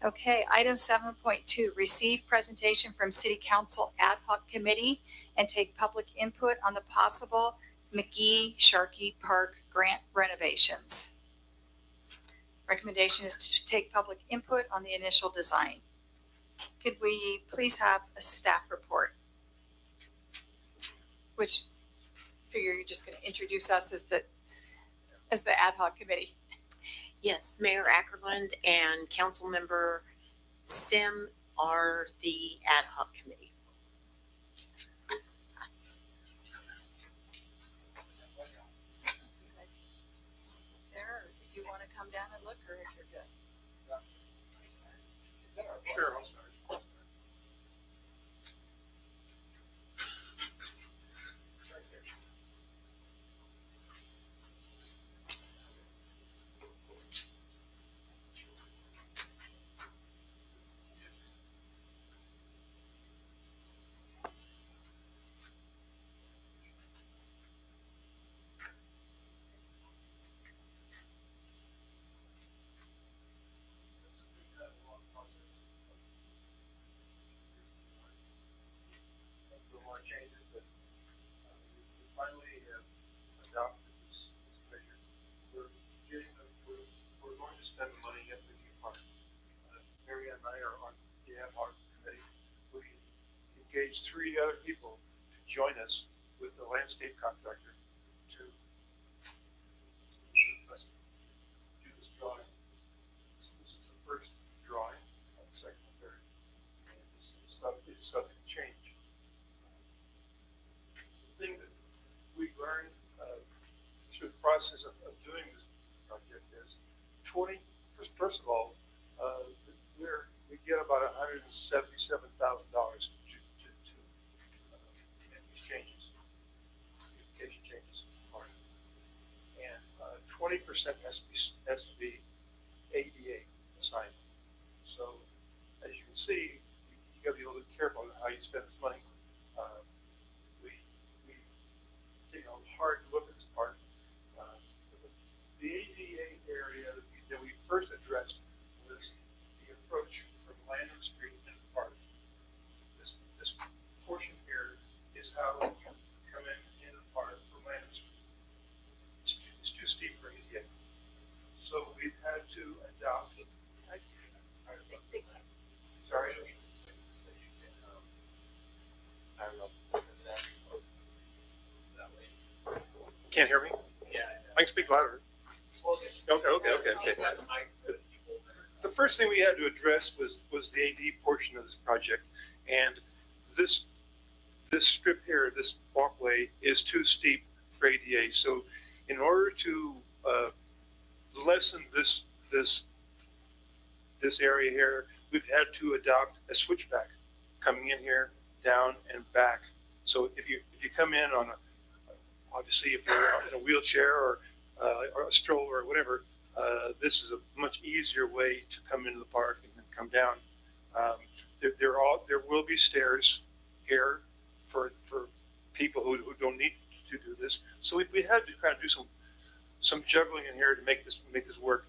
Okay, item 7.2, receive presentation from City Council Ad Hoc Committee and take public input on the possible McGee-Sharkey Park grant renovations. Recommendation is to take public input on the initial design. Could we please have a staff report? Which figure you're just going to introduce us as the ad hoc committee. Yes, Mayor Ackerland and Councilmember Sim are the ad hoc committee. engage 3 other people to join us with the landscape contractor to do this drawing. This is the first drawing, the second and third. And it's subject to change. The thing that we learned through the process of doing this project is first of all, we get about $177,000 to make these changes, beautification changes. And 20% has to be ADA assigned. So as you can see, you got to be a little bit careful on how you spend this money. We take a hard look at this part. The ADA area that we first addressed was the approach from Landon Street into the park. This portion here is how we can come into the park from Landon Street. It's too steep for ADA. So we've had to adopt. Sorry. I don't know. Is that way? Can't hear me? Yeah. I can speak louder. Okay. The first thing we had to address was the AD portion of this project, and this strip here, this walkway, is too steep for ADA. So, in order to lessen this area here, we've had to adopt a switchback, coming in here, down and back. So if you come in on obviously if you're in a wheelchair or a stroller or whatever, this is a much easier way to come into the park and then come down. There will be stairs here for people who don't need to do this. So we had to kind of do some juggling in here to make this work.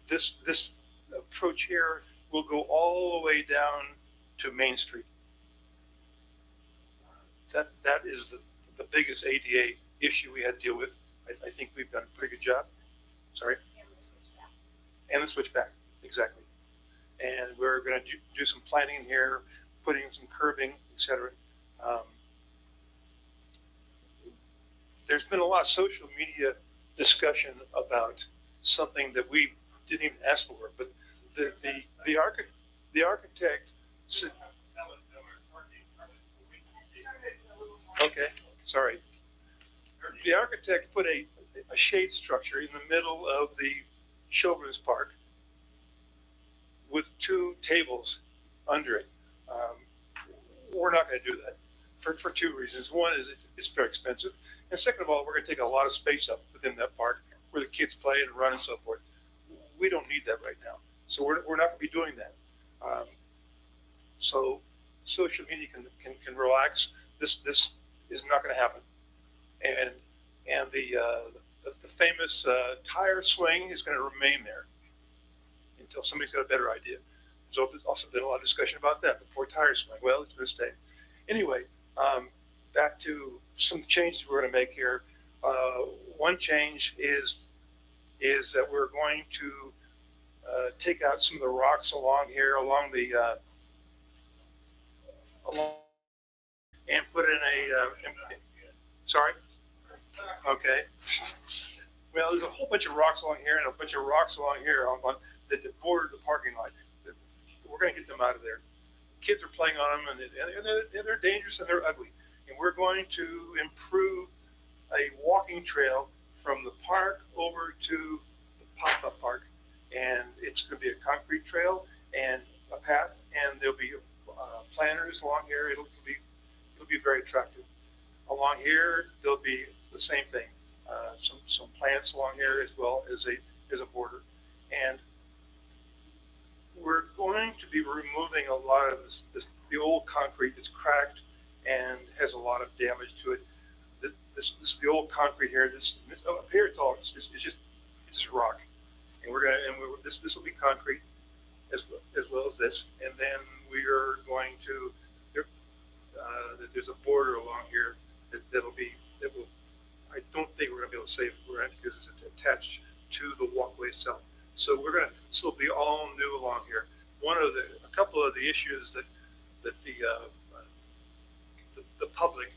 This approach here will go all the way down to Main Street. That is the biggest ADA issue we had to deal with. I think we've done a pretty good job. Sorry. And the switchback, exactly. And we're going to do some planning in here, putting in some curbing, etc. There's been a lot of social media discussion about something that we didn't even ask for, but the architect said, okay, sorry. The architect put a shade structure in the middle of the children's park with 2 tables under it. We're not going to do that for 2 reasons. One is it's very expensive, and second of all, we're going to take a lot of space up within that park where the kids play and run and so forth. We don't need that right now, so we're not going to be doing that. So social media can relax. This is not going to happen, and the famous tire swing is going to remain there until somebody's got a better idea. There's also been a lot of discussion about that. The poor tire swing. Well, it's going to stay. Anyway, back to some changes we're going to make here. One change is that we're going to take out some of the rocks along here, along and put in a. Sorry. Okay. Well, there's a whole bunch of rocks along here and a bunch of rocks along here on that border the parking lot. We're going to get them out of there. Kids are playing on them, and they're dangerous and they're ugly. And we're going to improve a walking trail from the park over to the pop-up park. And it's going to be a concrete trail and a path, and there'll be planters along here. It'll be very attractive. Along here, there'll be the same thing. Some plants along here as well as a border. And we're going to be removing a lot of the old concrete that's cracked and has a lot of damage to it. This is the old concrete here. This up here, it's just rock. And this will be concrete as well as this. And then we are going to there's a border along here that will. I don't think we're going to be able to save it because it's attached to the walkway itself. So this will be all new along here. A couple of the the issues that the public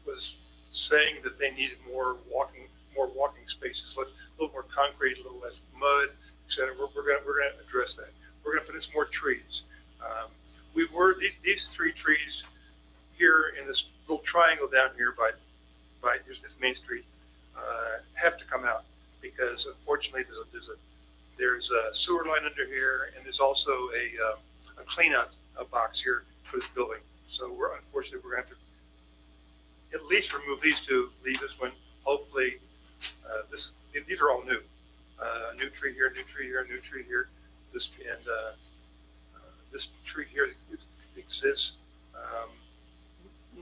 was saying that they needed more walking spaces, a little more concrete, a little less mud, et cetera. We're gonna address that. We're gonna put in some more trees. These 3 trees here in this little triangle down here by this Main Street have to come out because unfortunately there's a sewer line under here, and there's also a cleanout box here for this building. So unfortunately we're going to have to at least remove these 2, leave this one. Hopefully, these are all new. New tree here, new tree here, new tree here. This tree here exists.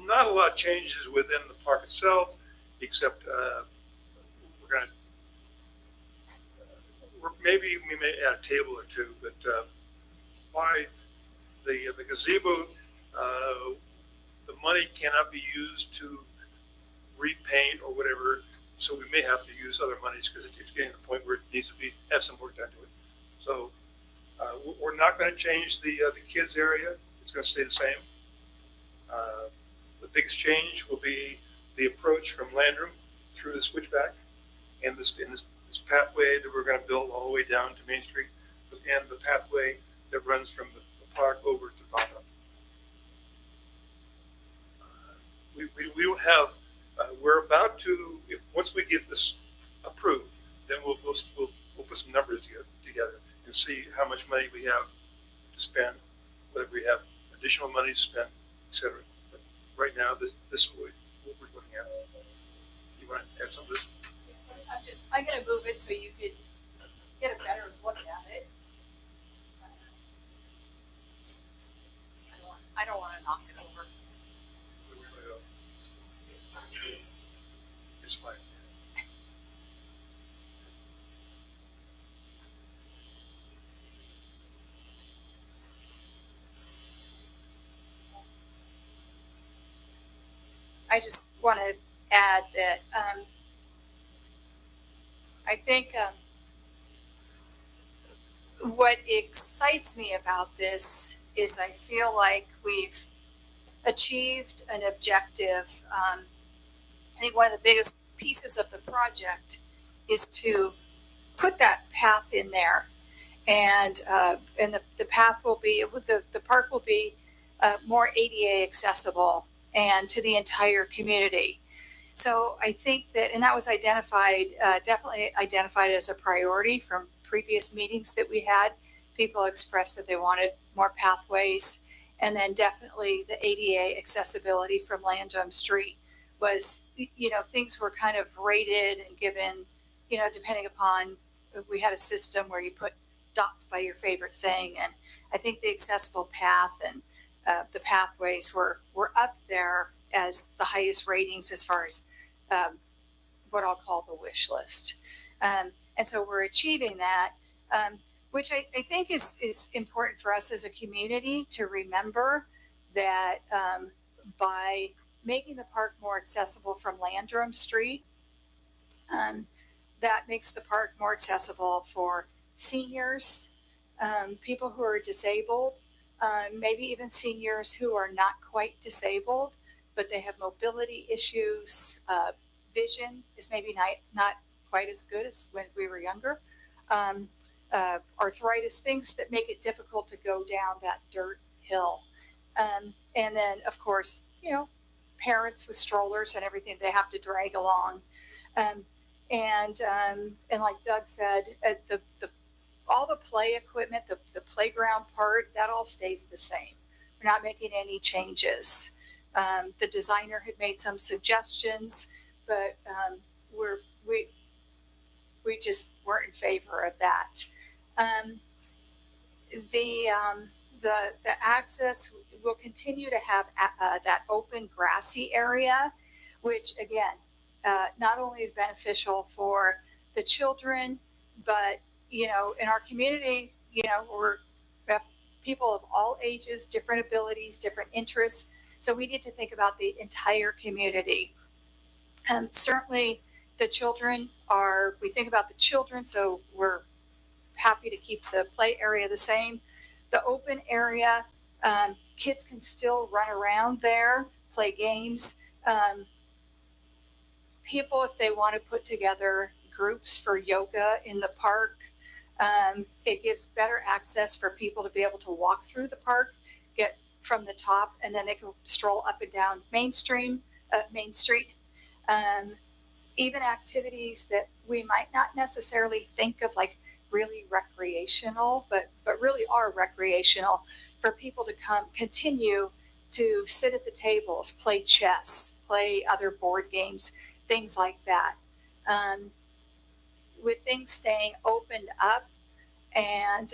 Not a lot of changes within the park itself, except maybe we may add a table or 2, but by the gazebo, the money cannot be used to repaint or whatever, so we may have to use other monies because it's getting to the point where it needs to have some work done to it. So we're not going to change the kids area. It's going to stay the same. The biggest change will be the approach from Landrum through the switchback and this pathway that we're going to build all the way down to Main Street, and the pathway that runs from the park over to Papa. We don't have. We're about to. Once we get this approved, then we'll put some numbers together and see how much money we have to spend, whether we have additional money to spend, etc. But right now, this is what we're looking at. You want to add something to this? I'm gonna move it so you could get a better look at it. I don't wanna knock it over. It's fine. I just want to add that I think what excites me about this is I feel like we've achieved an objective. I think one of the biggest pieces of the project is to put that path in there, and the path will be the park will be more ADA accessible and to the entire community. So I think that, and that was identified, definitely identified as a priority from previous meetings that we had. People expressed that they wanted more pathways, and then definitely the ADA accessibility from Landrum Street was, things were kind of rated and given, depending upon, we had a system where you put dots by your favorite thing, and I think the accessible path and the pathways were up there as the highest ratings as far as what I'll call the wish list. And so we're achieving that, which I think is important for us as a community to remember that by making the park more accessible from Landrum Street, that makes the park more accessible for seniors, people who are disabled, maybe even seniors who are not quite disabled, but they have mobility issues. Vision is maybe not quite as good as when we were younger. Arthritis, things that make it difficult to go down that dirt hill. And then, of course, parents with strollers and everything they have to drag along. And like Doug said, all the play equipment, the playground part, that all stays the same. We're not making any changes. The designer had made some suggestions, but we just weren't in favor of that. The access will continue to have that open grassy area, which again, not only is beneficial for the children, but in our community, we have people of all ages, different abilities, different interests. So we need to think about the entire community. Certainly the children we think about the children, so we're happy to keep the play area the same. the open area, kids can still run around there, play games. People, if they want to put together groups for yoga in the park, it gives better access for people to be able to walk through the park, get from the top, and then they can stroll up and down Main Street. Even activities that we might not necessarily think of like really recreational, but really are recreational for people to continue to sit at the tables, play chess, play other board games, things like that. With things staying opened up and,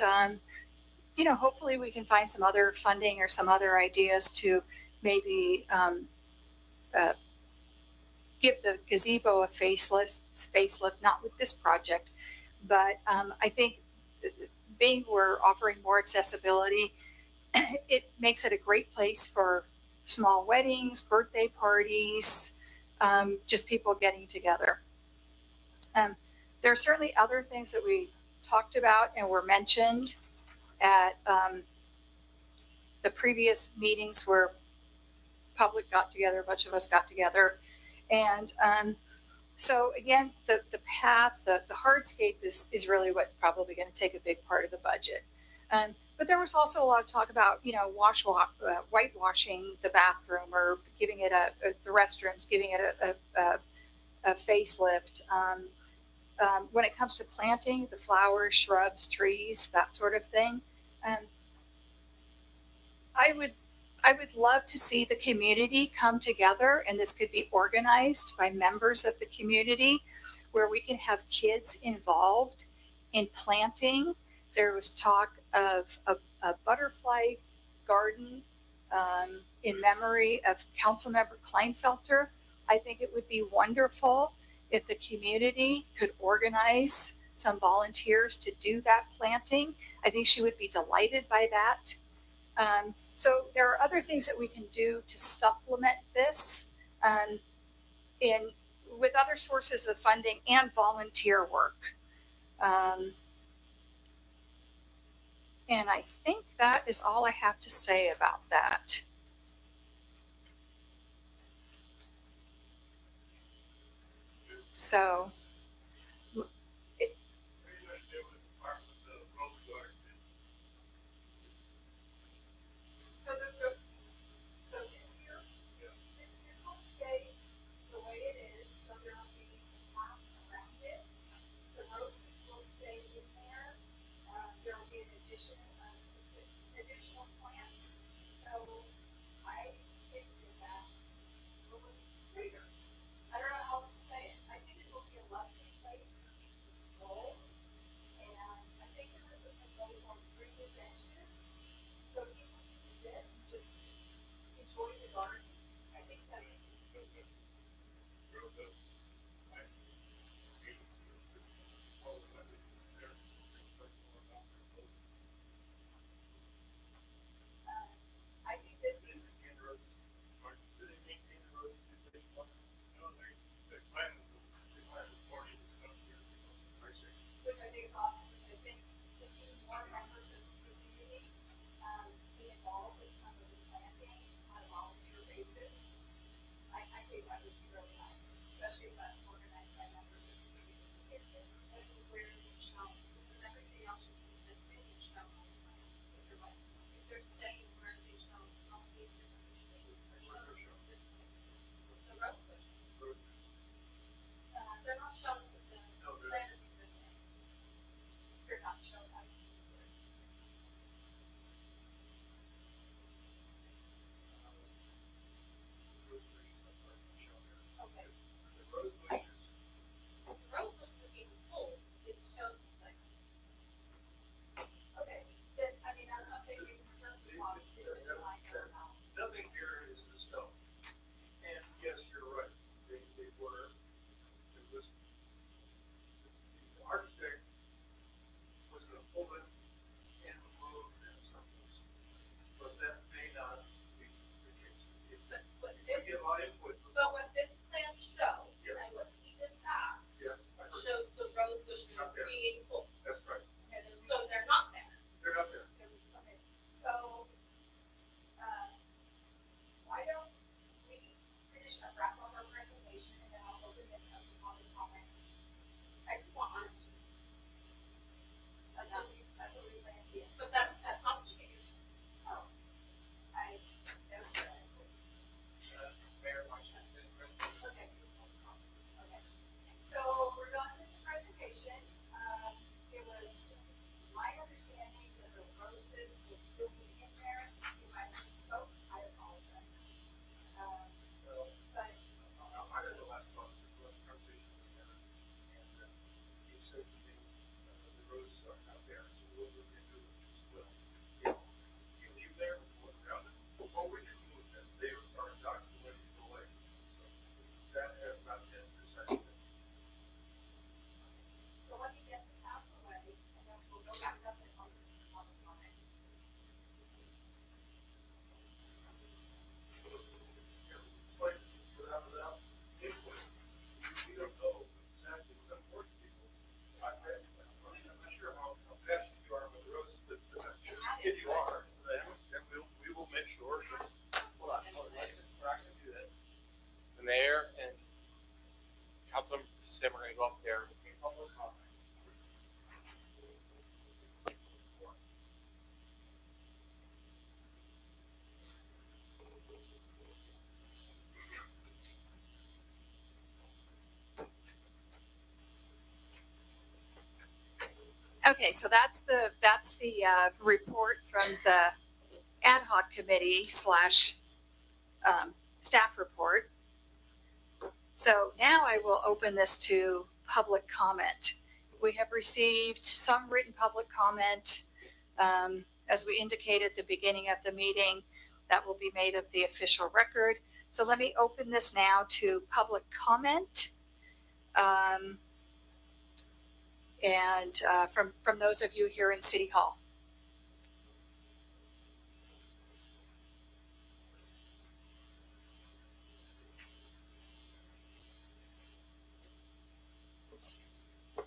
hopefully we can find some other funding or some other ideas to maybe give the gazebo a facelift, not with this project, but I think being we're offering more accessibility, it makes it a great place for small weddings, birthday parties, just people getting together. There are certainly other things that we talked about and were mentioned at the previous meetings where public got together, a bunch of us got together. And so again, the path, the hardscape is really what probably going to take a big part of the budget. But there was also a lot of talk about, whitewashing the bathroom or giving it the restrooms, giving it a facelift. When it comes to planting the flowers, shrubs, trees, that sort of thing, I would love to see the community come together, and this could be organized by members of the community where we can have kids involved in planting. There was talk of a butterfly garden in memory of Councilmember Kleinfelter. I think it would be wonderful if the community could organize some volunteers to do that planting. I think she would be delighted by that. So there are other things that we can do to supplement this with other sources of funding and volunteer work. And I think that is all I have to say about that. So So this year, this will stay the way it is, so there will be a path around it. The roses will stay in there. There will be an addition of additional plants. So I think that will be greater. I don't know how else to say it. I think it will be a lovely accept public comment. I just want honesty. That's what we plan to do. But that's not the case. Oh. I, that's what I. Mayor, my name is Okay. Okay. So we're done with the presentation. It was my understanding that the roses will still be in there. If I misspoke, I apologize. But I heard the last conversation we had, and he said to me, the roses are not there, so we'll look into it as well. You leave there, look around it, or we can move them, they are not going to go away. So that has not been decided. so let me get this out of the way, and then we'll go back up and open this to public comment. It's like, without input, we don't know exactly what's important to people. I'm not sure how passionate you are about the roses, but if you are, then we will make sure that. Hold on, let's just, we're not gonna do this. The mayor and Councilman Sim are gonna go up there and make public comment. Okay, so that's the report from the ad hoc committee slash staff report. So now I will open this to public comment. We have received some written public comment. As we indicated at the beginning of the meeting, that will be made of the official record. So let me open this now to public comment. And from those of you here in City Hall.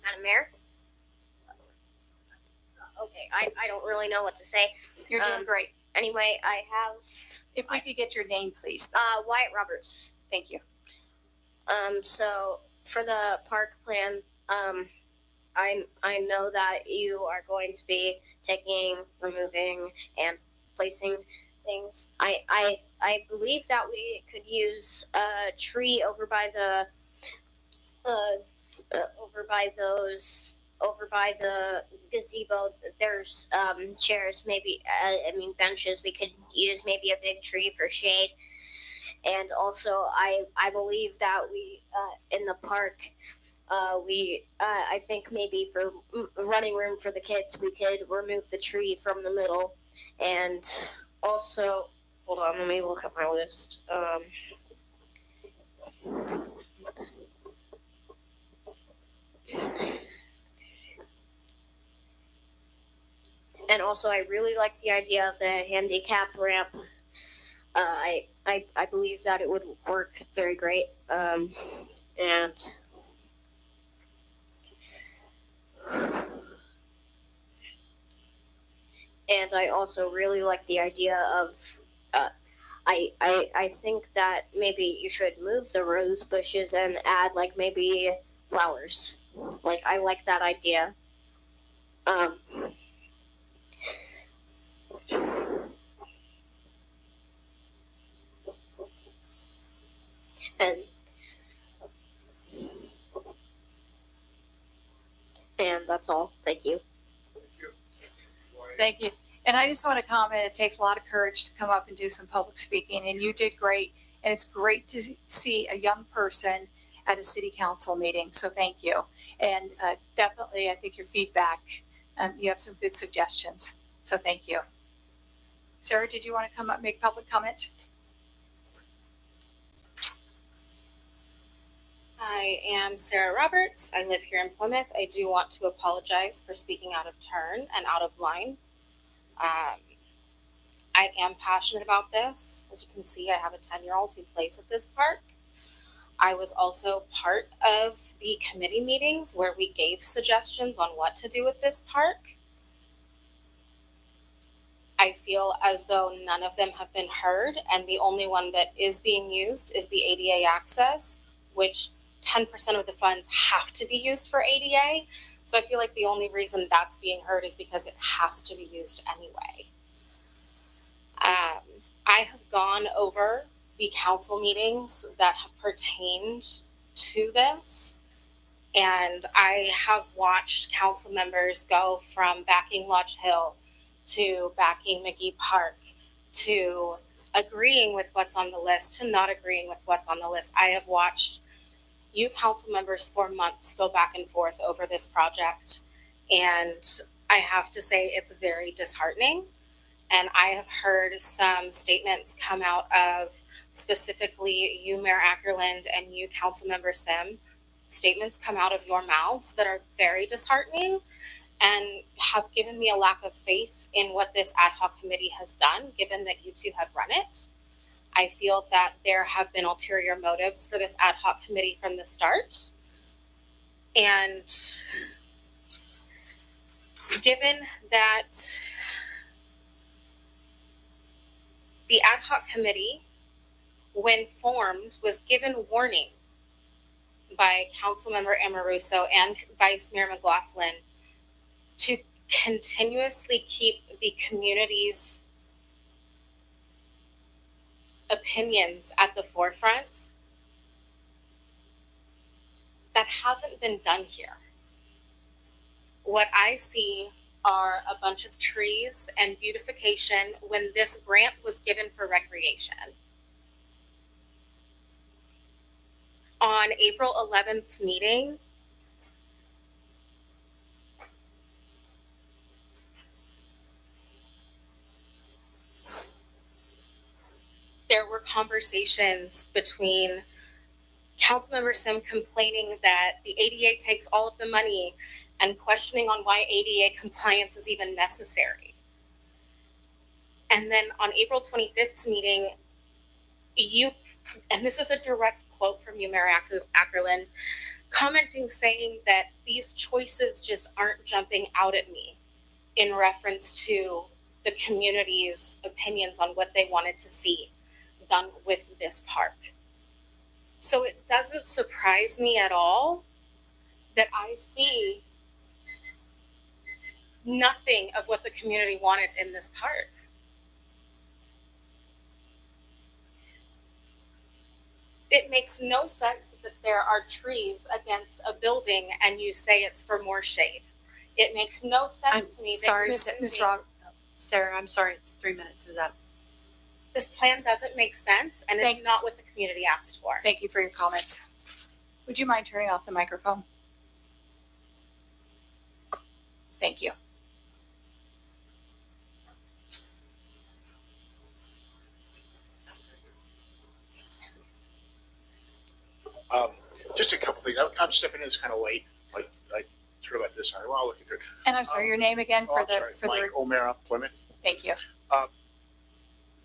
Madam Mayor? Okay, I don't really know what to say. You're doing great. Anyway, I have, If we could get your name, please. Wyatt Roberts. Thank you. So for the park plan, I know that you are going to be taking, removing, and placing things. I believe that we could use a tree over by the over by the gazebo. There's chairs, maybe benches. We could use maybe a big tree for shade. And also, I believe that we in the park, I think maybe for running room for the kids, we could remove the tree from the middle. And also, hold on, let me look at my list. And also, I really like the idea of the handicap ramp. I believe that it would work very great. And I also really like the idea of, I think that maybe you should move the rose bushes and add like maybe flowers. Like, I like that idea. And that's all. Thank you. Thank you. And I just want to comment, it takes a lot of courage to come up and do some public speaking, and you did great. And it's great to see a young person at a city council meeting. So thank you. And definitely, I think your feedback, you have some good suggestions. So thank you. Sarah, did you want to come up and make public comment? I am Sarah Roberts. I live here in Plymouth. I do want to apologize for speaking out of turn and out of line. I am passionate about this. As you can see, I have a 10-year-old who plays at this park. I was also part of the committee meetings where we gave suggestions on what to do with this park. I feel as though none of them have been heard, and the only one that is being used is the ADA access, which 10% of the funds have to be used for ADA. So I feel like the only reason that's being heard is because it has to be used anyway. I have gone over the council meetings that have pertained to this, and I have watched council members go from backing Lodge Hill to backing McGee Park to agreeing with what's on the list to not agreeing with what's on the list. I have watched you council members for months go back and forth over this project, and I have to say it's very disheartening. And I have heard some statements come out of specifically you, Mayor Ackerland, and you, Councilmember Sim, statements come out of your mouths that are very disheartening and have given me a lack of faith in what this ad hoc committee has done, given that you two have run it. I feel that there have been ulterior motives for this ad hoc committee from the start. And given that the ad hoc committee, when formed, was given warning by Councilmember Amoruso and Vice Mayor McLaughlin to continuously keep the community's opinions at the forefront, that hasn't been done here. What I see are a bunch of trees and beautification when this grant was given for recreation. On April 11th meeting, there were conversations between Councilmember Sim complaining that the ADA takes all of the money and questioning on why ADA compliance is even necessary. And then on April 25th's meeting, you, and this is a direct quote from you, Mayor Ackerland, commenting saying that these choices just aren't jumping out at me in reference to the community's opinions on what they wanted to see done with this park. So it doesn't surprise me at all that I see nothing of what the community wanted in this park. It makes no sense that there are trees against a building and you say it's for more shade. It makes no sense to me. Sorry, Ms. Sarah, I'm sorry, it's 3 minutes is up. This plan doesn't make sense and it's not what the community asked for. Thank you for your comments. Would you mind turning off the microphone? Thank you. Just a couple things. I'm stepping in this kind of late. I heard about this. Well, I'll look into it. And I'm sorry, your name again for Mike O'Mara, Plymouth. Thank you.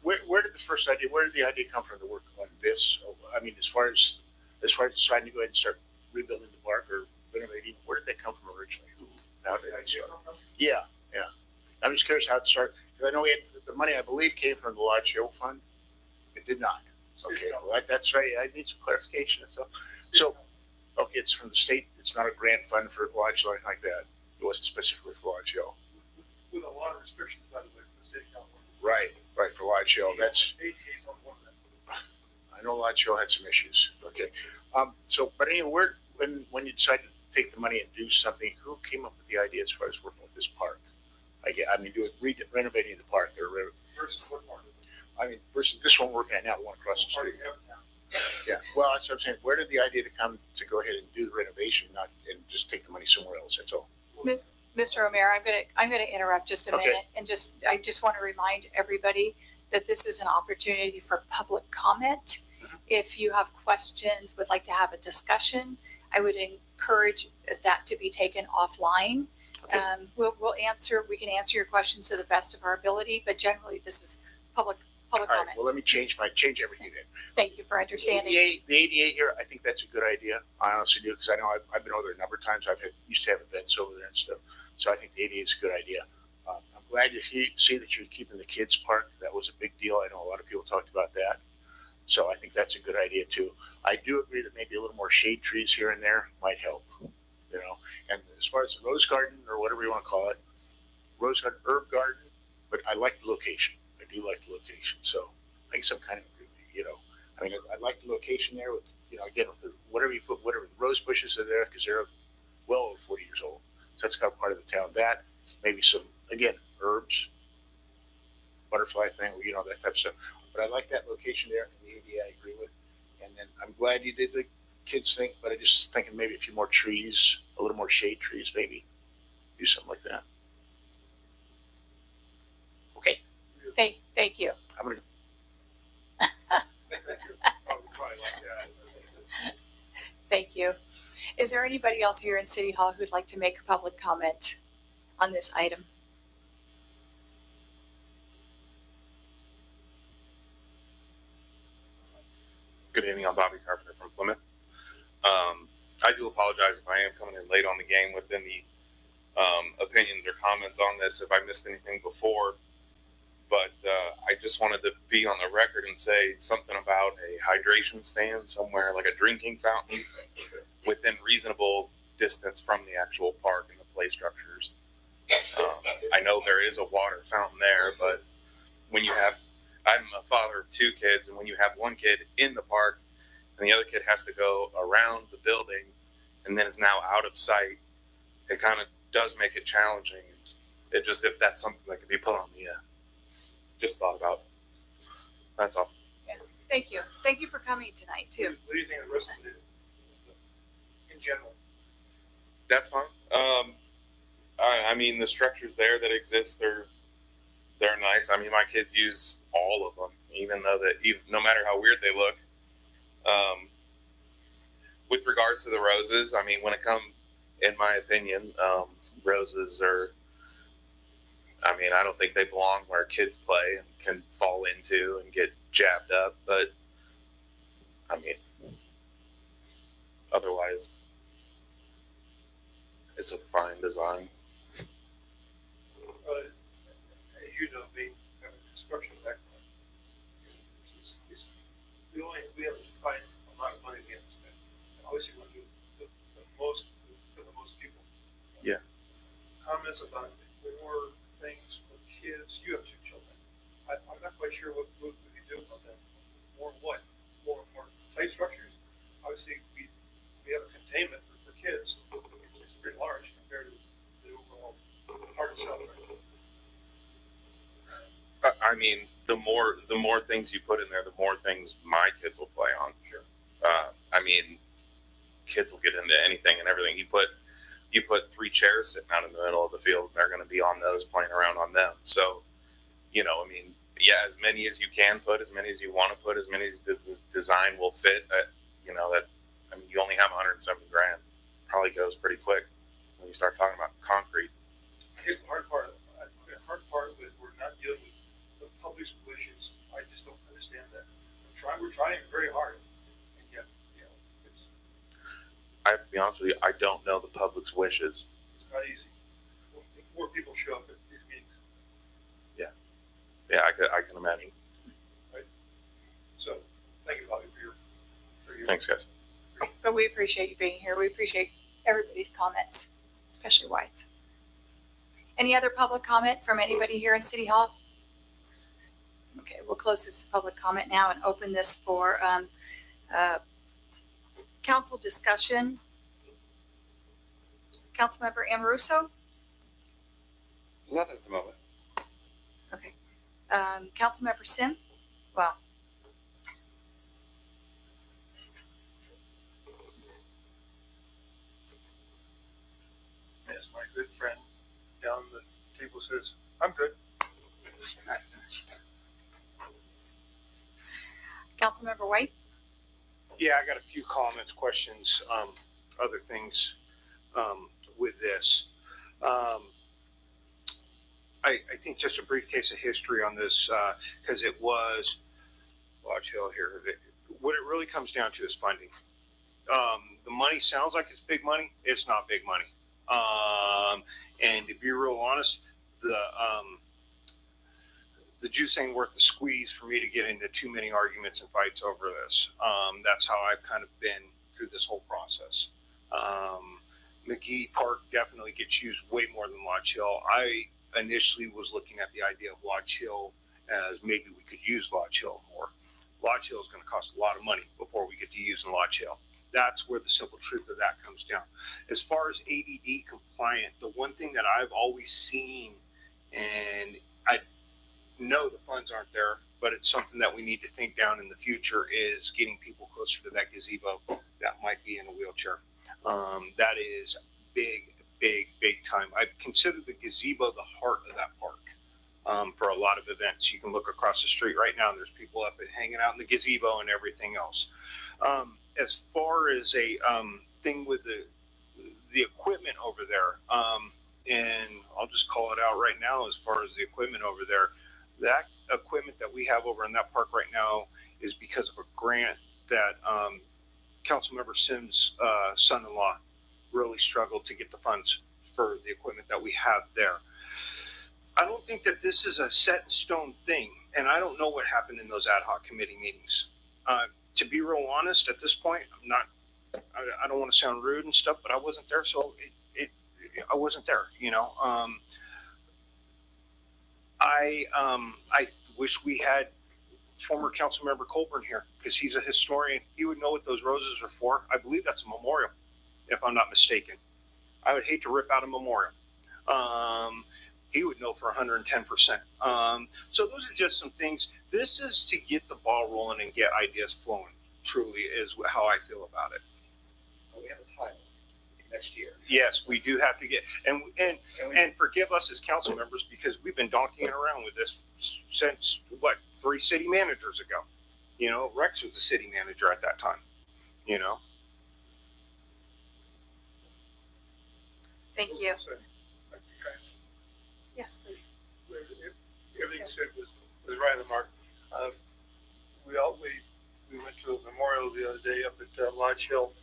Where did the first idea? Where did the idea come from to work on this? I mean, as far as deciding to go ahead and start rebuilding the park or renovating, where did that come from originally? How did it start? Yeah. I'm just curious how it started because I know the money I believe came from the Lodge Hill Fund. It did not. Okay, well, that's right. I need some clarification. So, okay, it's from the state. It's not a grant fund for Lodge Hill or anything like that. It wasn't specifically for Lodge Hill. With a lot of restrictions, by the way, from the state of California. Right, for Lodge Hill. That's, ADA's on one of them. I know Lodge Hill had some issues. Okay. But anyway, when you decided to take the money and do something, who came up with the idea as far as working with this park? Renovating the park or Versus what part of it? I mean, versus this one we're looking at now, the one across the street. Yeah, well, that's what I'm saying. Where did the idea to come to go ahead and do the renovation, not and just take the money somewhere else? That's all. Mr. O'Mara, I'm gonna interrupt just a Okay. minute and I just want to remind everybody that this is an opportunity for public comment. If you have questions, would like to have a discussion, I would encourage that to be taken offline. Okay. We can answer your questions to the best of our ability, but generally this is public All right, comment. well, let me change everything then. Thank you for understanding. The ADA here, I think that's a good idea. I honestly do, because I know I've been over there a number of times. Used to have events over there and stuff. So I think the ADA is a good idea. I'm glad to see that you're keeping the kids park. That was a big deal. I know a lot of people talked about that. So I think that's a good idea too. I do agree that maybe a little more shade trees here and there might help, you know. And as far as the rose garden or whatever you want to call it, rose garden, herb garden, but I like the location. I do like the location. So I guess I'm kind of, you know, I mean, I like the location there with, you know, again, with the, whatever you put, whatever the rose bushes are there, because they're well over 40 years old. So that's kind of part of the town. That, maybe some, again, herbs, butterfly thing, you know, that type of stuff. But I like that location there, and the ADA I agree with. And then I'm glad you did the kids thing, but I just thinking maybe a few more trees, a little more shade trees, maybe do something like that. Okay, Thank you. I'm gonna. Thank you. Is there anybody else here in City Hall who'd like to make a public comment on this item? Good evening, I'm Bobby Carpenter from Plymouth. I do apologize if I am coming in late on the game with any opinions or comments on this if I missed anything before. But I just wanted to be on the record and say something about a hydration stand somewhere, like a drinking fountain, within reasonable distance from the actual park and the play structures. I know there is a water fountain there, but when you have, I'm a father of 2 kids, and when you have one kid in the park and the other kid has to go around the building and then is now out of sight, it kind of does make it challenging. It just, if that's something that could be put on the, just thought about. That's all. Yeah. Thank you. Thank you for coming tonight too. What do you think of the rest of it in general? That's fine. I mean, the structures there that exist, they're nice. I mean, my kids use all of them, even though no matter how weird they look. With regards to the roses, I mean, when it comes, in my opinion, roses are, I mean, I don't think they belong where kids play and can fall into and get jabbed up, but I mean, otherwise, it's a fine design. You know, being a construction background, we have to find a lot of money we have to spend. Obviously, we want to do the most for the most people. Yeah. Comments about more things for kids. You have 2 children. I'm not quite sure what we can do about that. More what? More play structures. Obviously, we have a containment for kids. It's pretty large compared to the overall park itself. Right? I mean, the more things you put in there, the more things my kids will play on. Sure. I mean, kids will get into anything and everything. You put 3 chairs sitting out in the middle of the field, and they're going to be on those, playing around on them. So, you know, I mean, yeah, as many as you can put, as many as you want to put, as many as the design will fit. You know, that, I mean, you only have $170,000. Probably goes pretty quick when you start talking about concrete. I guess the hard part with we're not dealing with the public's wishes. I just don't understand that. We're trying very hard, and yet, you know, it's I have to be honest with you, I don't know the public's wishes. not easy. If 4 people show up at these meetings, Yeah, I can imagine. so thank you, Bobby, for your Thanks, guys. But we appreciate you being here. We appreciate everybody's comments, especially White's. Any other public comment from anybody here in City Hall? Okay, we'll close this to public comment now and open this for council discussion. Councilmember Amoruso? Nothing at the moment. Okay. Councilmember Sim? Well. as my good friend down the table says, I'm good. Councilmember White? Yeah, I got a few comments, questions, other things with this. I think just a brief case of history on this, because it was Lodge Hill here. What it really comes down to is funding. The money sounds like it's big money. It's not big money. And to be real honest, the the juice ain't worth the squeeze for me to get into too many arguments and fights over this. That's how I've kind of been through this whole process. McGee Park definitely gets used way more than Lodge Hill. I initially was looking at the idea of Lodge Hill as maybe we could use Lodge Hill more. Lodge Hill is going to cost a lot of money before we get to using Lodge Hill. That's where the simple truth of that comes down. As far as ADD compliant, the one thing that I've always seen, and I know the funds aren't there, but it's something that we need to think down in the future, is getting people closer to that gazebo that might be in a wheelchair. That is big, big, big time. I consider the gazebo the heart of that park. For a lot of events, you can look across the street right now, and there's people up and hanging out in the gazebo and everything else. As far as a thing with the equipment over there, and I'll just call it out right now, as far as the equipment over there, that equipment that we have over in that park right now is because of a grant that Councilmember Sims' son-in-law really struggled to get the funds for the equipment that we have there. I don't think that this is a set in stone thing, and I don't know what happened in those ad hoc committee meetings. To be real honest, at this point, I don't want to sound rude and stuff, but I wasn't there, so I wasn't there, you know. I wish we had former Councilmember Colburn here, because he's a historian. He would know what those roses are for. I believe that's a memorial, if I'm not mistaken. I would hate to rip out a memorial. He would know for 110%. So those are just some things. This is to get the ball rolling and get ideas flowing, truly, is how I feel about it. We have a time next year. Yes, we do have to get, and forgive us as council members, because we've been donkeying around with this since, 3 city managers ago. You know, Rex was the city manager at that time, you know. Thank you. Yes, please. Everything you said was right on the mark. We went to a memorial the other day up at Lodge Hill,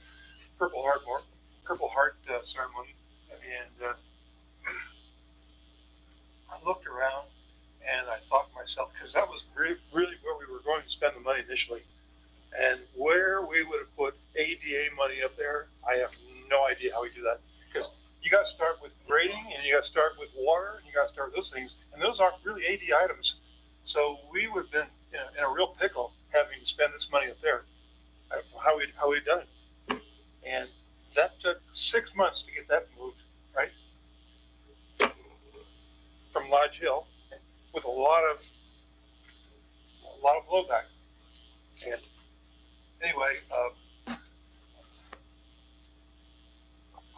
Purple Heart ceremony, and I looked around and I thought to myself, because that was really where we were going to spend the money initially, and where we would have put ADA money up there, I have no idea how we do that, because you got to start with grading, and you got to start with water, and you got to start with those things, and those aren't really AD items. So we would have been in a real pickle having to spend this money up there. How we done it, and that took 6 months to get that moved, right? From Lodge Hill, with a lot of blowback. And anyway,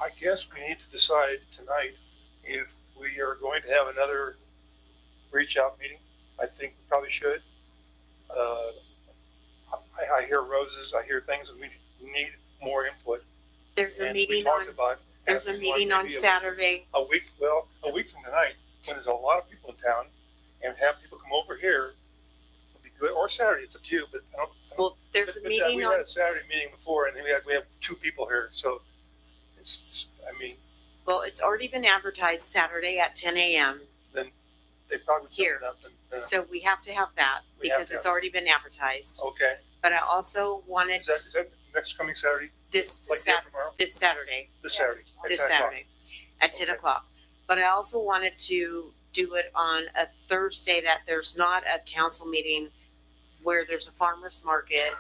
I guess we need to decide tonight if we are going to have another reach out meeting. I think we probably should. I hear roses, I hear things, and we need more input. There's a And we meeting talked on, about there's a having one meeting on maybe Saturday. a week from tonight, when there's a lot of people in town, and have people come over here would be good, or Saturday, it's up to you, but I don't. Well, there's a but meeting we on, had a Saturday meeting before, and then we have 2 people here, so it's just, I mean, well, it's already been advertised Saturday at 10 a.m. they probably jumped Here. it up and, So we have to have that We have because to it's have already been advertised. okay. But I also wanted Is that next coming Saturday? this Like day Sat- tomorrow? this Saturday. This Saturday. at This 10 o'clock. Saturday at 10 Okay. o'clock. But I also wanted to do it on a Thursday that there's not a council meeting, where there's a farmer's market,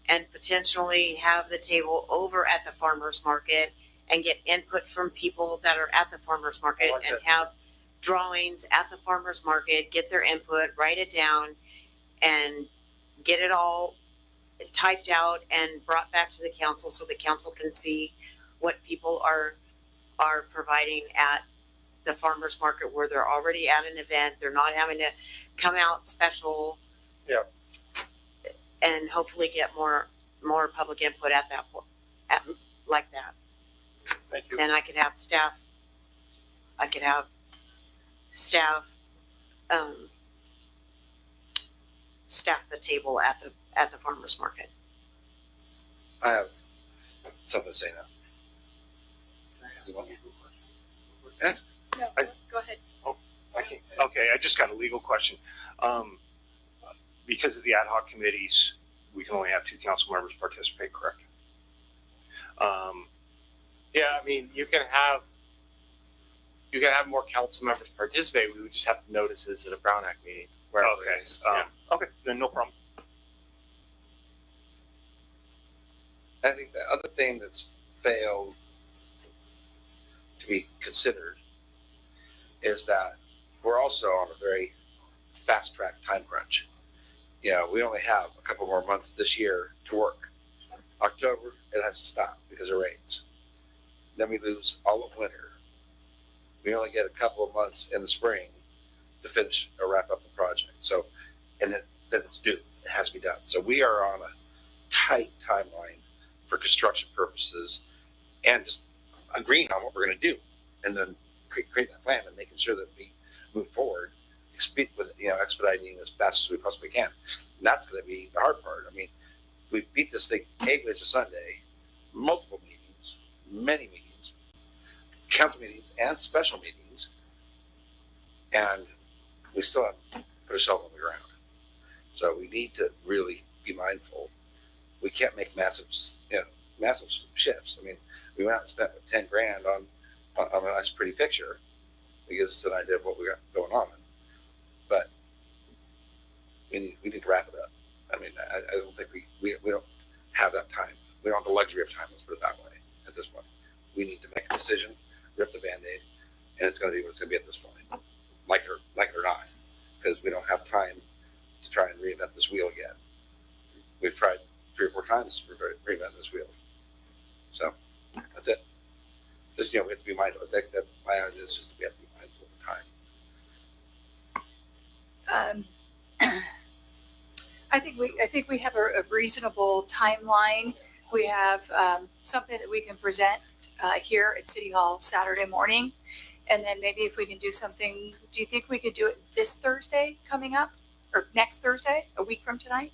and potentially have the table over at the farmer's market and get input from people that are at the farmer's market, I like and that. have drawings at the farmer's market, get their input, write it down, and get it all typed out and brought back to the council, so the council can see what people are providing at the farmer's market, where they're already at an event. They're not having to come out special. Yeah. And hopefully get more public input at that like that. Thank you. Then I could have staff staff the table at the farmer's market. I have something to say now. You want me? No, I- go ahead. I Okay, I just got a legal question. Because of the ad hoc committees, we can only have 2 council members participate, correct? Yeah, I mean, you can have more council members participate. We would just have to notices at a Brown Act meeting. wherever it Okay, is. Yeah. okay, then no problem. I think the other thing that's failed to be considered is that we're also on a very fast track time crunch. You know, we only have a couple more months this year to work. October, it has to stop because of rains. Then we lose all of winter. We only get a couple of months in the spring to finish or wrap up the project. So, and then it's due. It has to be done. So we are on a tight timeline for construction purposes and just agreeing on what we're going to do, and then create that plan and making sure that we move forward, expediting as fast as we possibly can. And that's going to be the hard part. I mean, we beat this thing 8 days to Sunday, multiple meetings, many meetings, council meetings and special meetings, and we still haven't put a shovel on the ground. So we need to really be mindful. We can't make massive shifts. I mean, we went out and spent $10,000 on a nice, pretty picture. It gives us an idea of what we got going on. But we need to wrap it up. I mean, I don't think we don't have that time. We don't have the luxury of time, let's put it that way, at this point. We need to make a decision, rip the Band-Aid, and it's going to be what it's going to be at this point, like it or not, because we don't have time to try and reinvent this wheel again. We've tried 3 or 4 times to reinvent this wheel. So that's it. Just, we have to be mindful. I think that my idea is just we have to be mindful of the time. I think we have a reasonable timeline. We have something that we can present here at City Hall Saturday morning. And then maybe if we can do something, do you think we could do it this Thursday coming up, or next Thursday, a week from tonight?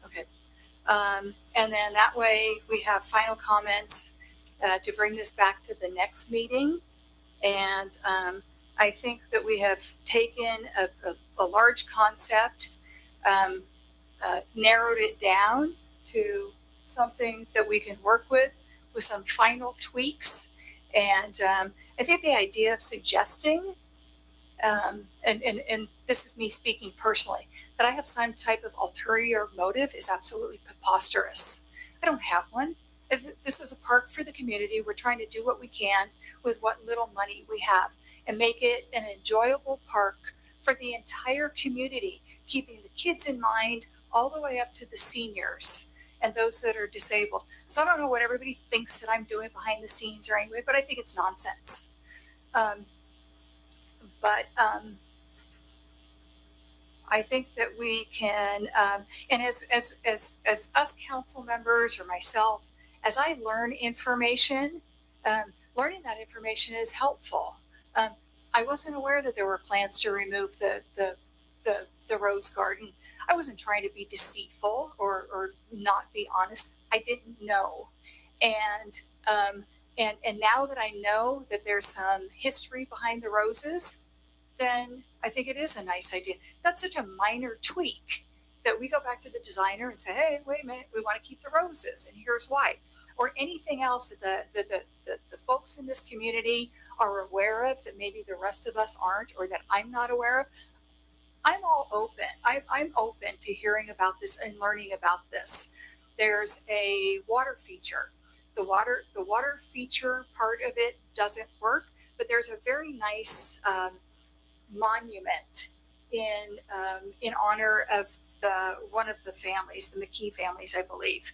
Okay. And then that way we have final comments to bring this back to the next meeting. And I think that we have taken a large concept, narrowed it down to something that we can work with some final tweaks. And I think the idea of suggesting, and this is me speaking personally, that I have some type of ulterior motive is absolutely preposterous. I don't have one. This is a park for the community. We're trying to do what we can with what little money we have and make it an enjoyable park for the entire community, keeping the kids in mind all the way up to the seniors and those that are disabled. So I don't know what everybody thinks that I'm doing behind the scenes or anyway, but I think it's nonsense. I think that we can, and as us council members or myself, as I learn information, learning that information is helpful. I wasn't aware that there were plans to remove the rose garden. I wasn't trying to be deceitful or not be honest. I didn't know. And now that I know that there's some history behind the roses, then I think it is a nice idea. That's such a minor tweak that we go back to the designer and say, hey, wait a minute, we want to keep the roses, and here's why. Or anything else that the folks in this community are aware of that maybe the rest of us aren't, or that I'm not aware of. I'm all open. I'm open to hearing about this and learning about this. There's a water feature. The water feature part of it doesn't work, but there's a very nice monument in honor of one of the families, the McKee families, I believe.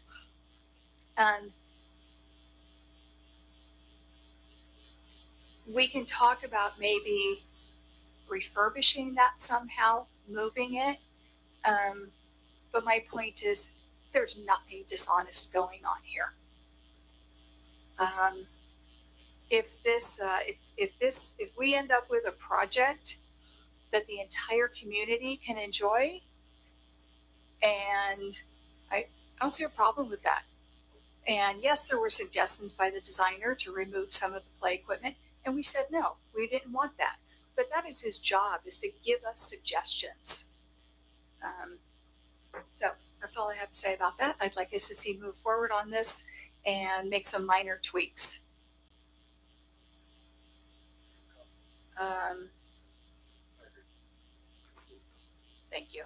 We can talk about maybe refurbishing that somehow, moving it. But my point is, there's nothing dishonest going on here. If we end up with a project that the entire community can enjoy, and I don't see a problem with that. And yes, there were suggestions by the designer to remove some of the play equipment, and we said no, we didn't want that. but that is his job, is to give us suggestions. So that's all I have to say about that. I'd like us to see move forward on this and make some minor tweaks. Thank you.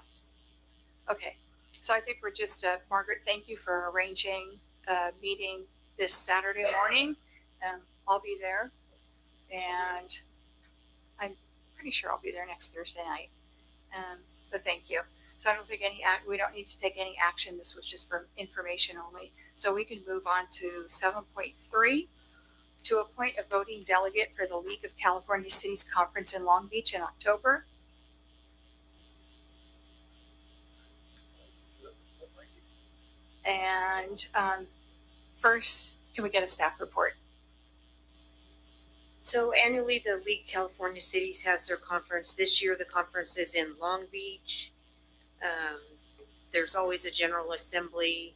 Okay, so I think we're just, Margaret, thank you for arranging a meeting this Saturday morning. I'll be there, and I'm pretty sure I'll be there next Thursday night. But thank you. So I don't think we don't need to take any action. This was just for information only. So we can move on to 7.3, to appoint a voting delegate for the League of California Cities Conference in Long Beach in October. And first, can we get a staff report? So annually, the League of California Cities has their conference. This year, the conference is in Long Beach. There's always a general assembly,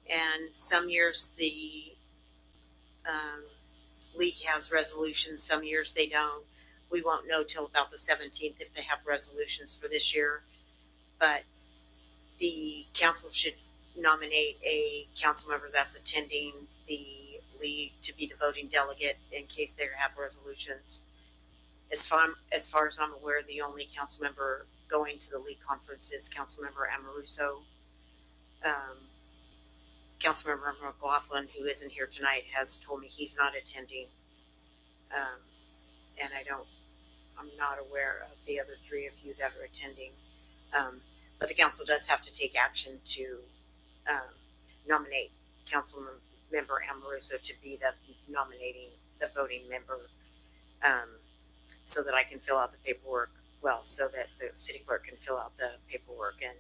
and some years the league has resolutions, some years they don't. We won't know till about the 17th if they have resolutions for this year, but the council should nominate a council member that's attending the league to be the voting delegate in case they have resolutions. As far as I'm aware, the only council member going to the league conference is Councilmember Amoruso. Councilmember McLaughlin, who isn't here tonight, has told me he's not attending. And I'm not aware of the other three of you that are attending. But the council does have to take action to nominate Councilmember Amoruso to be the voting member, so that I can fill out the paperwork. Well, so that the city clerk can fill out the paperwork and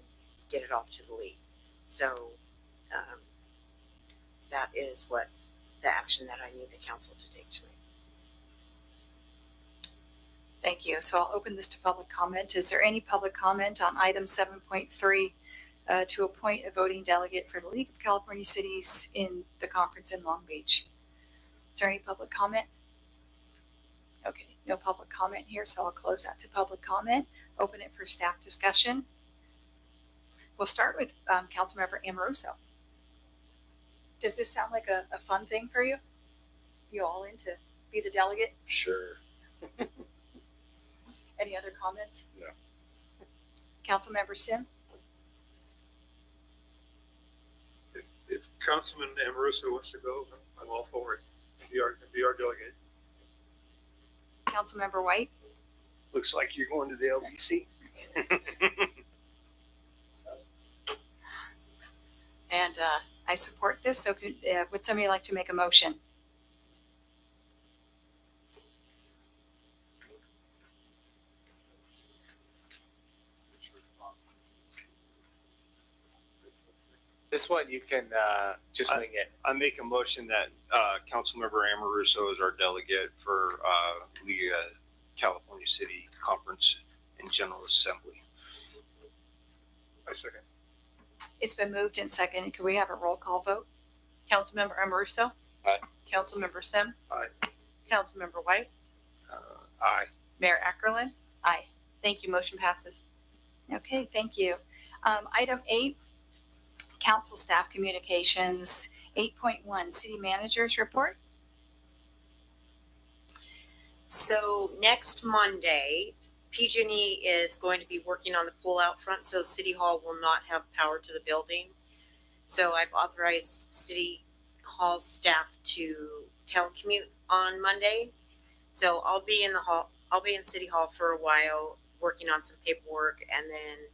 get it off to the league. So that is what the action that I need the council to take tonight. Thank you. So I'll open this to public comment. Is there any public comment on item 7.3 to appoint a voting delegate for the League of California Cities in the conference in Long Beach? Is there any public comment? Okay, no public comment here, so I'll close that to public comment. Open it for staff discussion. We'll start with Councilmember Amoruso. Does this sound like a fun thing for you? You all in to be the delegate? Sure. Any other comments? No. Councilmember Sim? If Councilman Amoruso wants to go, I'm all for it. Be our delegate. Councilmember White? Looks like you're going to the LBC. And I support this. So would somebody like to make a motion? This one you can just wing it. I make a motion that Councilmember Amoruso is our delegate for League of California City Conference and General Assembly. I second. It's been moved and seconded. Can we have a roll call vote? Councilmember Amoruso. Aye. Councilmember Sim. Aye. Councilmember White. Aye. Mayor Ackerland. Aye. Thank you. Motion passes. Okay, thank you. Item 8, council staff communications. 8.1, city manager's report. So next Monday, PG&E is going to be working on the pool out front, so City Hall will not have power to the building. So I've authorized City Hall staff to telecommute on Monday. So I'll be in City Hall for a while, working on some paperwork, and then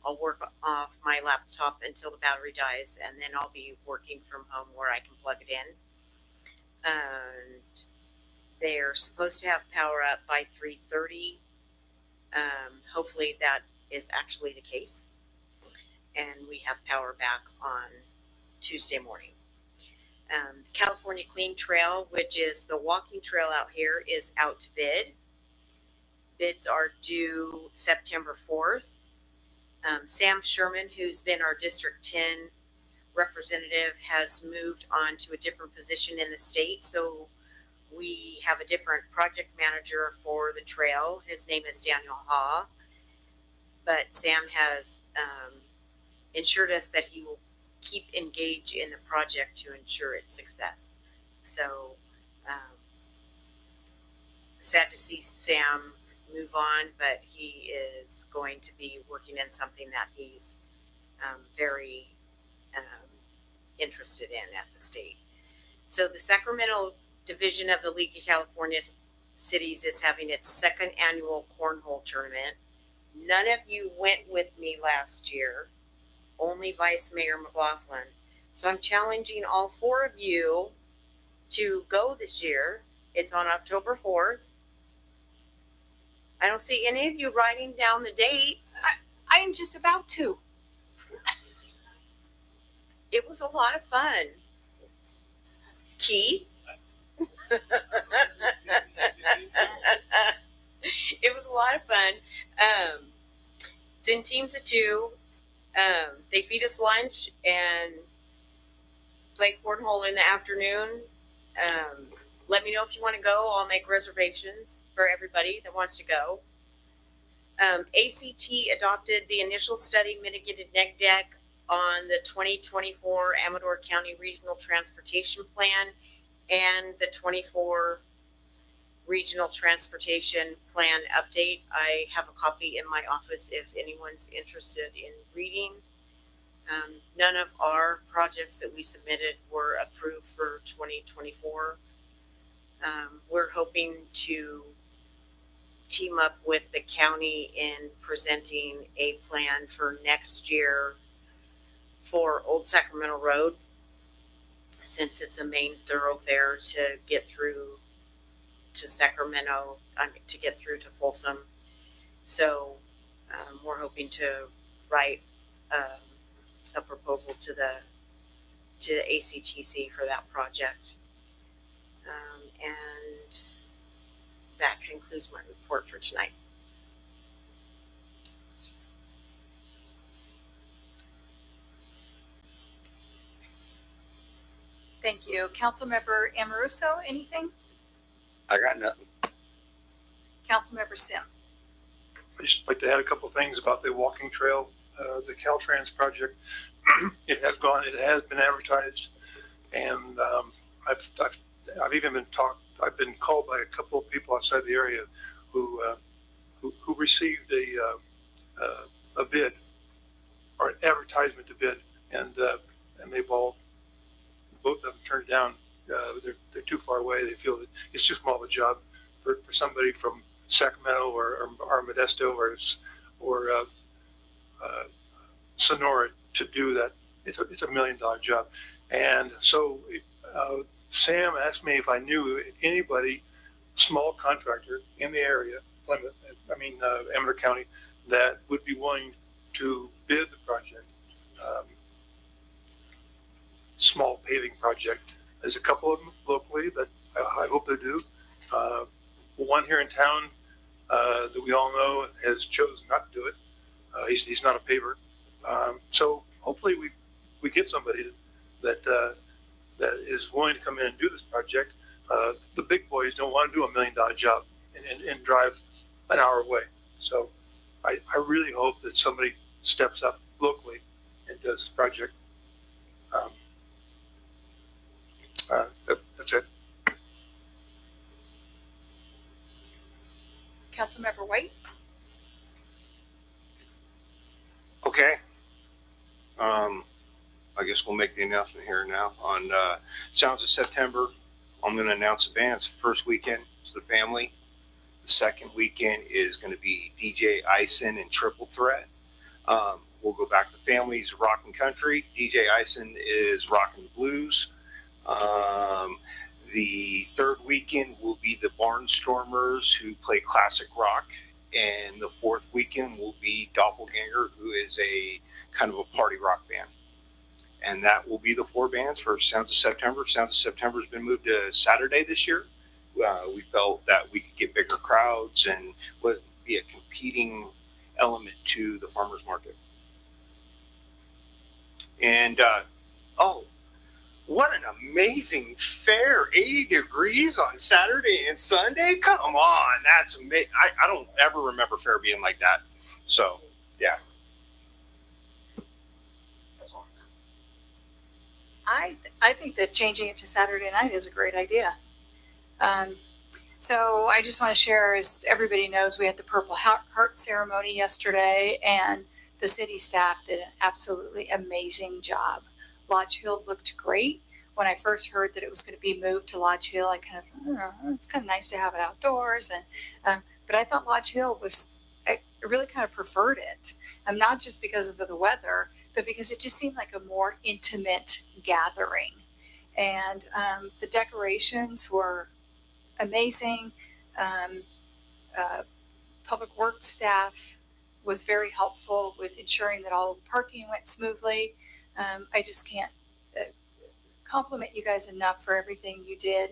I'll work off my laptop until the battery dies, and then I'll be working from home where I can plug it in. And they're supposed to have power up by 3:30. Hopefully that is actually the case, and we have power back on Tuesday morning. California Clean Trail, which is the walking trail out here, is out to bid. Bids are due September 4th. Sam Sherman, who's been our District 10 representative, has moved on to a different position in the state. So we have a different project manager for the trail. His name is Daniel Ha. But Sam has ensured us that he will keep engaged in the project to ensure its success. So sad to see Sam move on, but he is going to be working in something that he's very interested in at the state. So the Sacramento Division of the League of California Cities is having its second annual cornhole tournament. None of you went with me last year, only Vice Mayor McLaughlin. So I'm challenging all four of you to go this year. It's on October 4th. I don't see any of you writing down the date. I am just about to. It was a lot of fun. Keith? It was a lot of fun. It's in teams of two. They feed us lunch and play cornhole in the afternoon. Let me know if you want to go. I'll make reservations for everybody that wants to go. ACT adopted the initial study mitigated neg deck on the 2024 Amador County Regional Transportation Plan and the 24 Regional Transportation Plan update. I have a copy in my office if anyone's interested in reading. None of our projects that we submitted were approved for 2024. We're hoping to team up with the county in presenting a plan for next year for Old Sacramento Road, since it's a main thoroughfare to get through to Sacramento, to get through to Folsom. So we're hoping to write a proposal to ACTC for that project. And that concludes my report for tonight. Thank you. Councilmember Amoruso, anything? I got nothing. Councilmember Sim. I'd just like to add a couple things about the walking trail, the Caltrans project. It has been advertised, and I've even been I've been called by a couple of people outside the area who received a bid or an advertisement to bid, and they've both of them turned it down. They're too far away. They feel that it's too small of a job for somebody from Sacramento or Modesto or Sonora to do that. It's $1 million job. And so Sam asked me if I knew anybody, small contractor in the area, Plymouth, Amador County, that would be willing to bid the project. Small paving project. There's a couple of them locally that I hope they do. One here in town that we all know has chosen not to do it. He's not a paver. So hopefully we get somebody that is willing to come in and do this project. The big boys don't want to do $1 million job and drive an hour away. So I really hope that somebody steps up locally and does this project. That's it. Councilmember White. Okay. I guess we'll make the announcement here now. On Sounds of September, I'm going to announce the bands. First weekend is the Family. The second weekend is going to be DJ Ison and Triple Threat. We'll go back to Family's Rockin' Country. DJ Ison is Rockin' Blues. The third weekend will be the Barnstormers, who play classic rock. And the fourth weekend will be Doppelganger, who is a kind of a party rock band. And that will be the four bands for Sounds of September. Sounds of September has been moved to Saturday this year. We felt that we could get bigger crowds and would be a competing element to the farmers market. And, What an amazing fair, 80 degrees on Saturday and Sunday. Come on, that's amazing. I don't ever remember fair being like that. So, yeah. I think that changing it to Saturday night is a great idea. So I just want to share, as everybody knows, we had the Purple Heart ceremony yesterday, and the city staff did an absolutely amazing job. Lodge Hill looked great. When I first heard that it was going to be moved to Lodge Hill, I kind of thought, it's kind of nice to have it outdoors, and but I thought Lodge Hill was, I really kind of preferred it. Not just because of the weather, but because it just seemed like a more intimate gathering. And the decorations were amazing. Public Works staff was very helpful with ensuring that all parking went smoothly. I just can't compliment you guys enough for everything you did,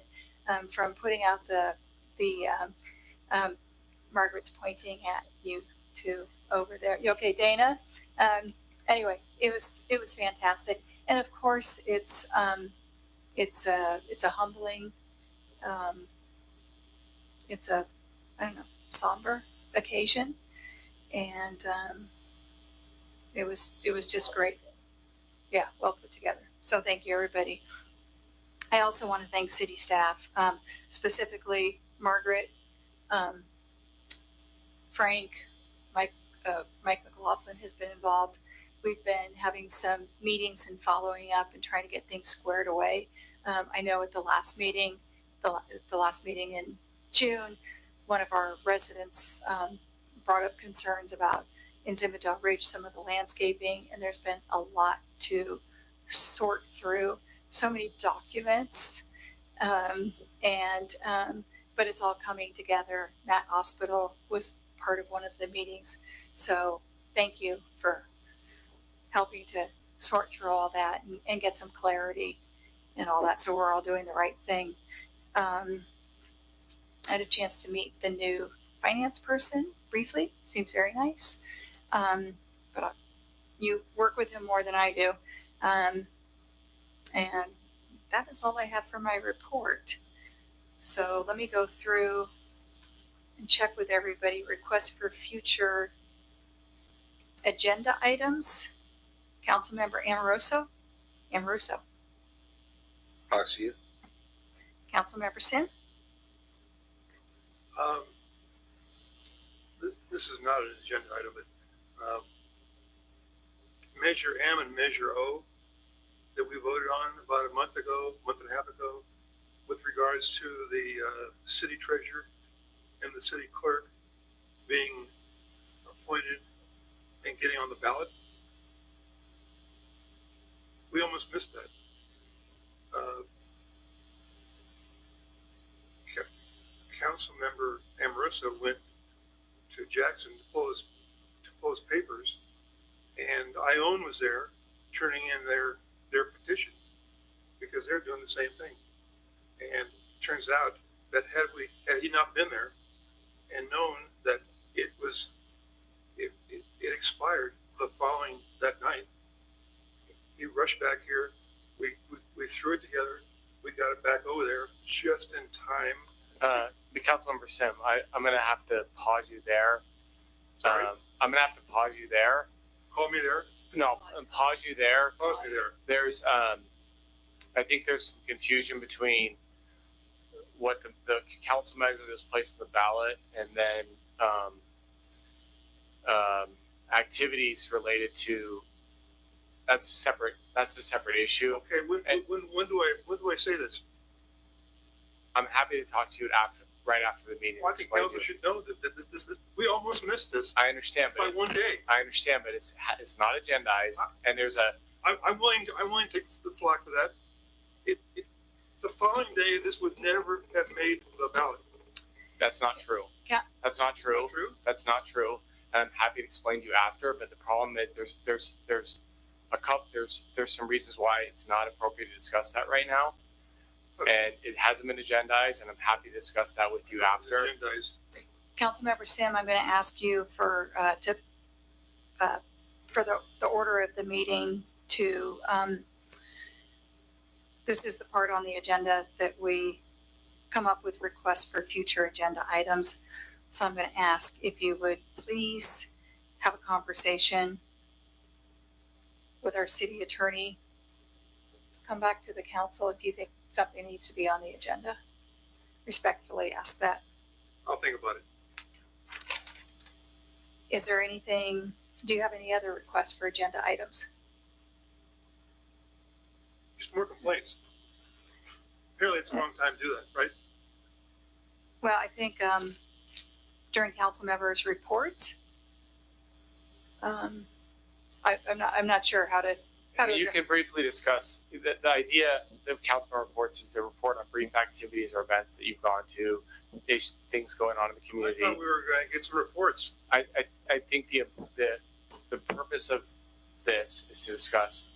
from putting out the Margaret's pointing at you two over there. You okay, Dana? Anyway, it was fantastic, and of course it's a humbling, it's a, I don't know, somber occasion, and it was just great. Yeah, well put together. So thank you, everybody. I also want to thank city staff, specifically Margaret, Frank, Mike McLaughlin has been involved. We've been having some meetings and following up and trying to get things squared away. I know at the last meeting in June, one of our residents brought up concerns about in Zimbabwe Ridge some of the landscaping, and there's been a lot to sort through. So many documents, but it's all coming together. Matt Hospital was part of one of the meetings, so thank you for helping to sort through all that and get some clarity and all that, so we're all doing the right thing. I had a chance to meet the new finance person briefly. Seems very nice, but you work with him more than I do, and that is all I have for my report. So let me go through and check with everybody. Request for future agenda items. Councilmember Amoroso. Talks to you. Councilmember Sim. This is not an agenda item, but Measure M and Measure O that we voted on about a month and a half ago, with regards to the city treasurer and the city clerk being appointed and getting on the ballot. We almost missed that. Councilmember Amoroso went to Jackson to pull his papers, and Ione was there turning in their petition because they're doing the same thing. And it turns out that had he not been there and known that it expired the following that night, he rushed back here. We threw it together. We got it back over there just in time. The Councilmember Sim, I'm going to have to pause you there. Sorry. I'm going to have to pause you there. Call me there. No, pause you there. Pause me there. There's, I think there's some confusion between what the council measure that was placed on the ballot and then activities related to, that's a separate issue. Okay, when do I say this? I'm happy to talk to you right after the meeting. Well, I think council should know that this we almost missed this I understand, by but one day. I understand, but it's not agendized, and there's a. I'm willing to take the flack for that. The following day, this would never have made the ballot. That's not true. Yeah. That's not true. Not true? That's not true. And I'm happy to explain to you after. But the problem is there's some reasons why it's not appropriate to discuss that right now, and it hasn't been agendized. And I'm happy to discuss that with you after. Agendized. Councilmember Sim, I'm going to ask you for the order of the meeting to This is the part on the agenda that we come up with requests for future agenda items. So I'm going to ask if you would please have a conversation with our city attorney. Come back to the council if you think something needs to be on the agenda. Respectfully ask that. I'll think about it. Is there anything, do you have any other requests for agenda items? Just more complaints. Apparently it's a long time to do that, right? Well, I think during council members' reports, I'm not sure how to. You can briefly discuss the idea of council reports is to report on brief activities or events that you've gone to, things going on in the I community. thought we were going to get some reports. I think the purpose of this is to discuss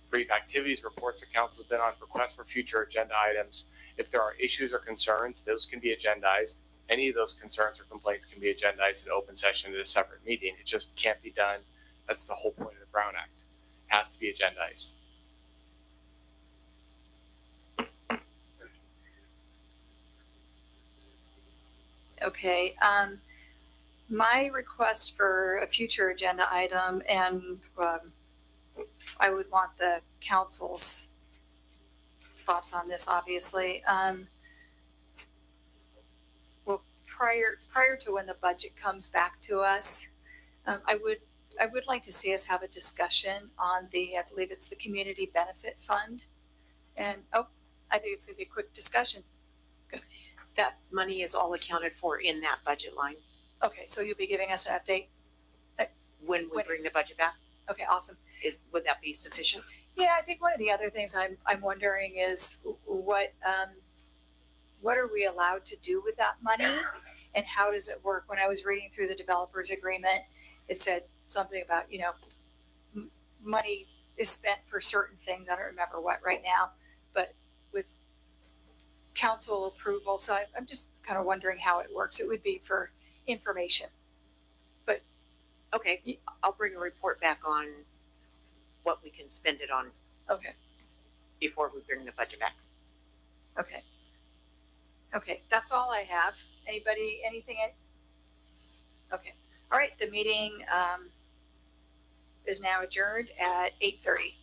brief activities, reports that council's been on, requests for future agenda items. If there are issues or concerns, those can be agendized. Any of those concerns or complaints can be agendized in open session at a separate meeting. It just can't be done. That's the whole point of the Brown Act. It has to be agendized. Okay, my request for a future agenda item, and I would want the council's thoughts on this, obviously. Well, prior to when the budget comes back to us, I would like to see us have a discussion on I believe it's the Community Benefit Fund. And, I think it's gonna be a quick discussion. That money is all accounted for in that budget line Okay, so you'll be giving us an update? when we bring the budget back. Okay, awesome. Would that be sufficient? Yeah, I think one of the other things I'm wondering is what are we allowed to do with that money? And how does it work? When I was reading through the developers agreement, it said something about, money is spent for certain things. I don't remember what right now, but with council approval. So I'm just kind of wondering how it works. It would be for information. Okay, I'll bring a report back on what we can spend it on Okay, before we bring the budget back. okay. Okay, that's all I have. Anybody, anything? Okay, all right, the meeting is now adjourned at 8:30.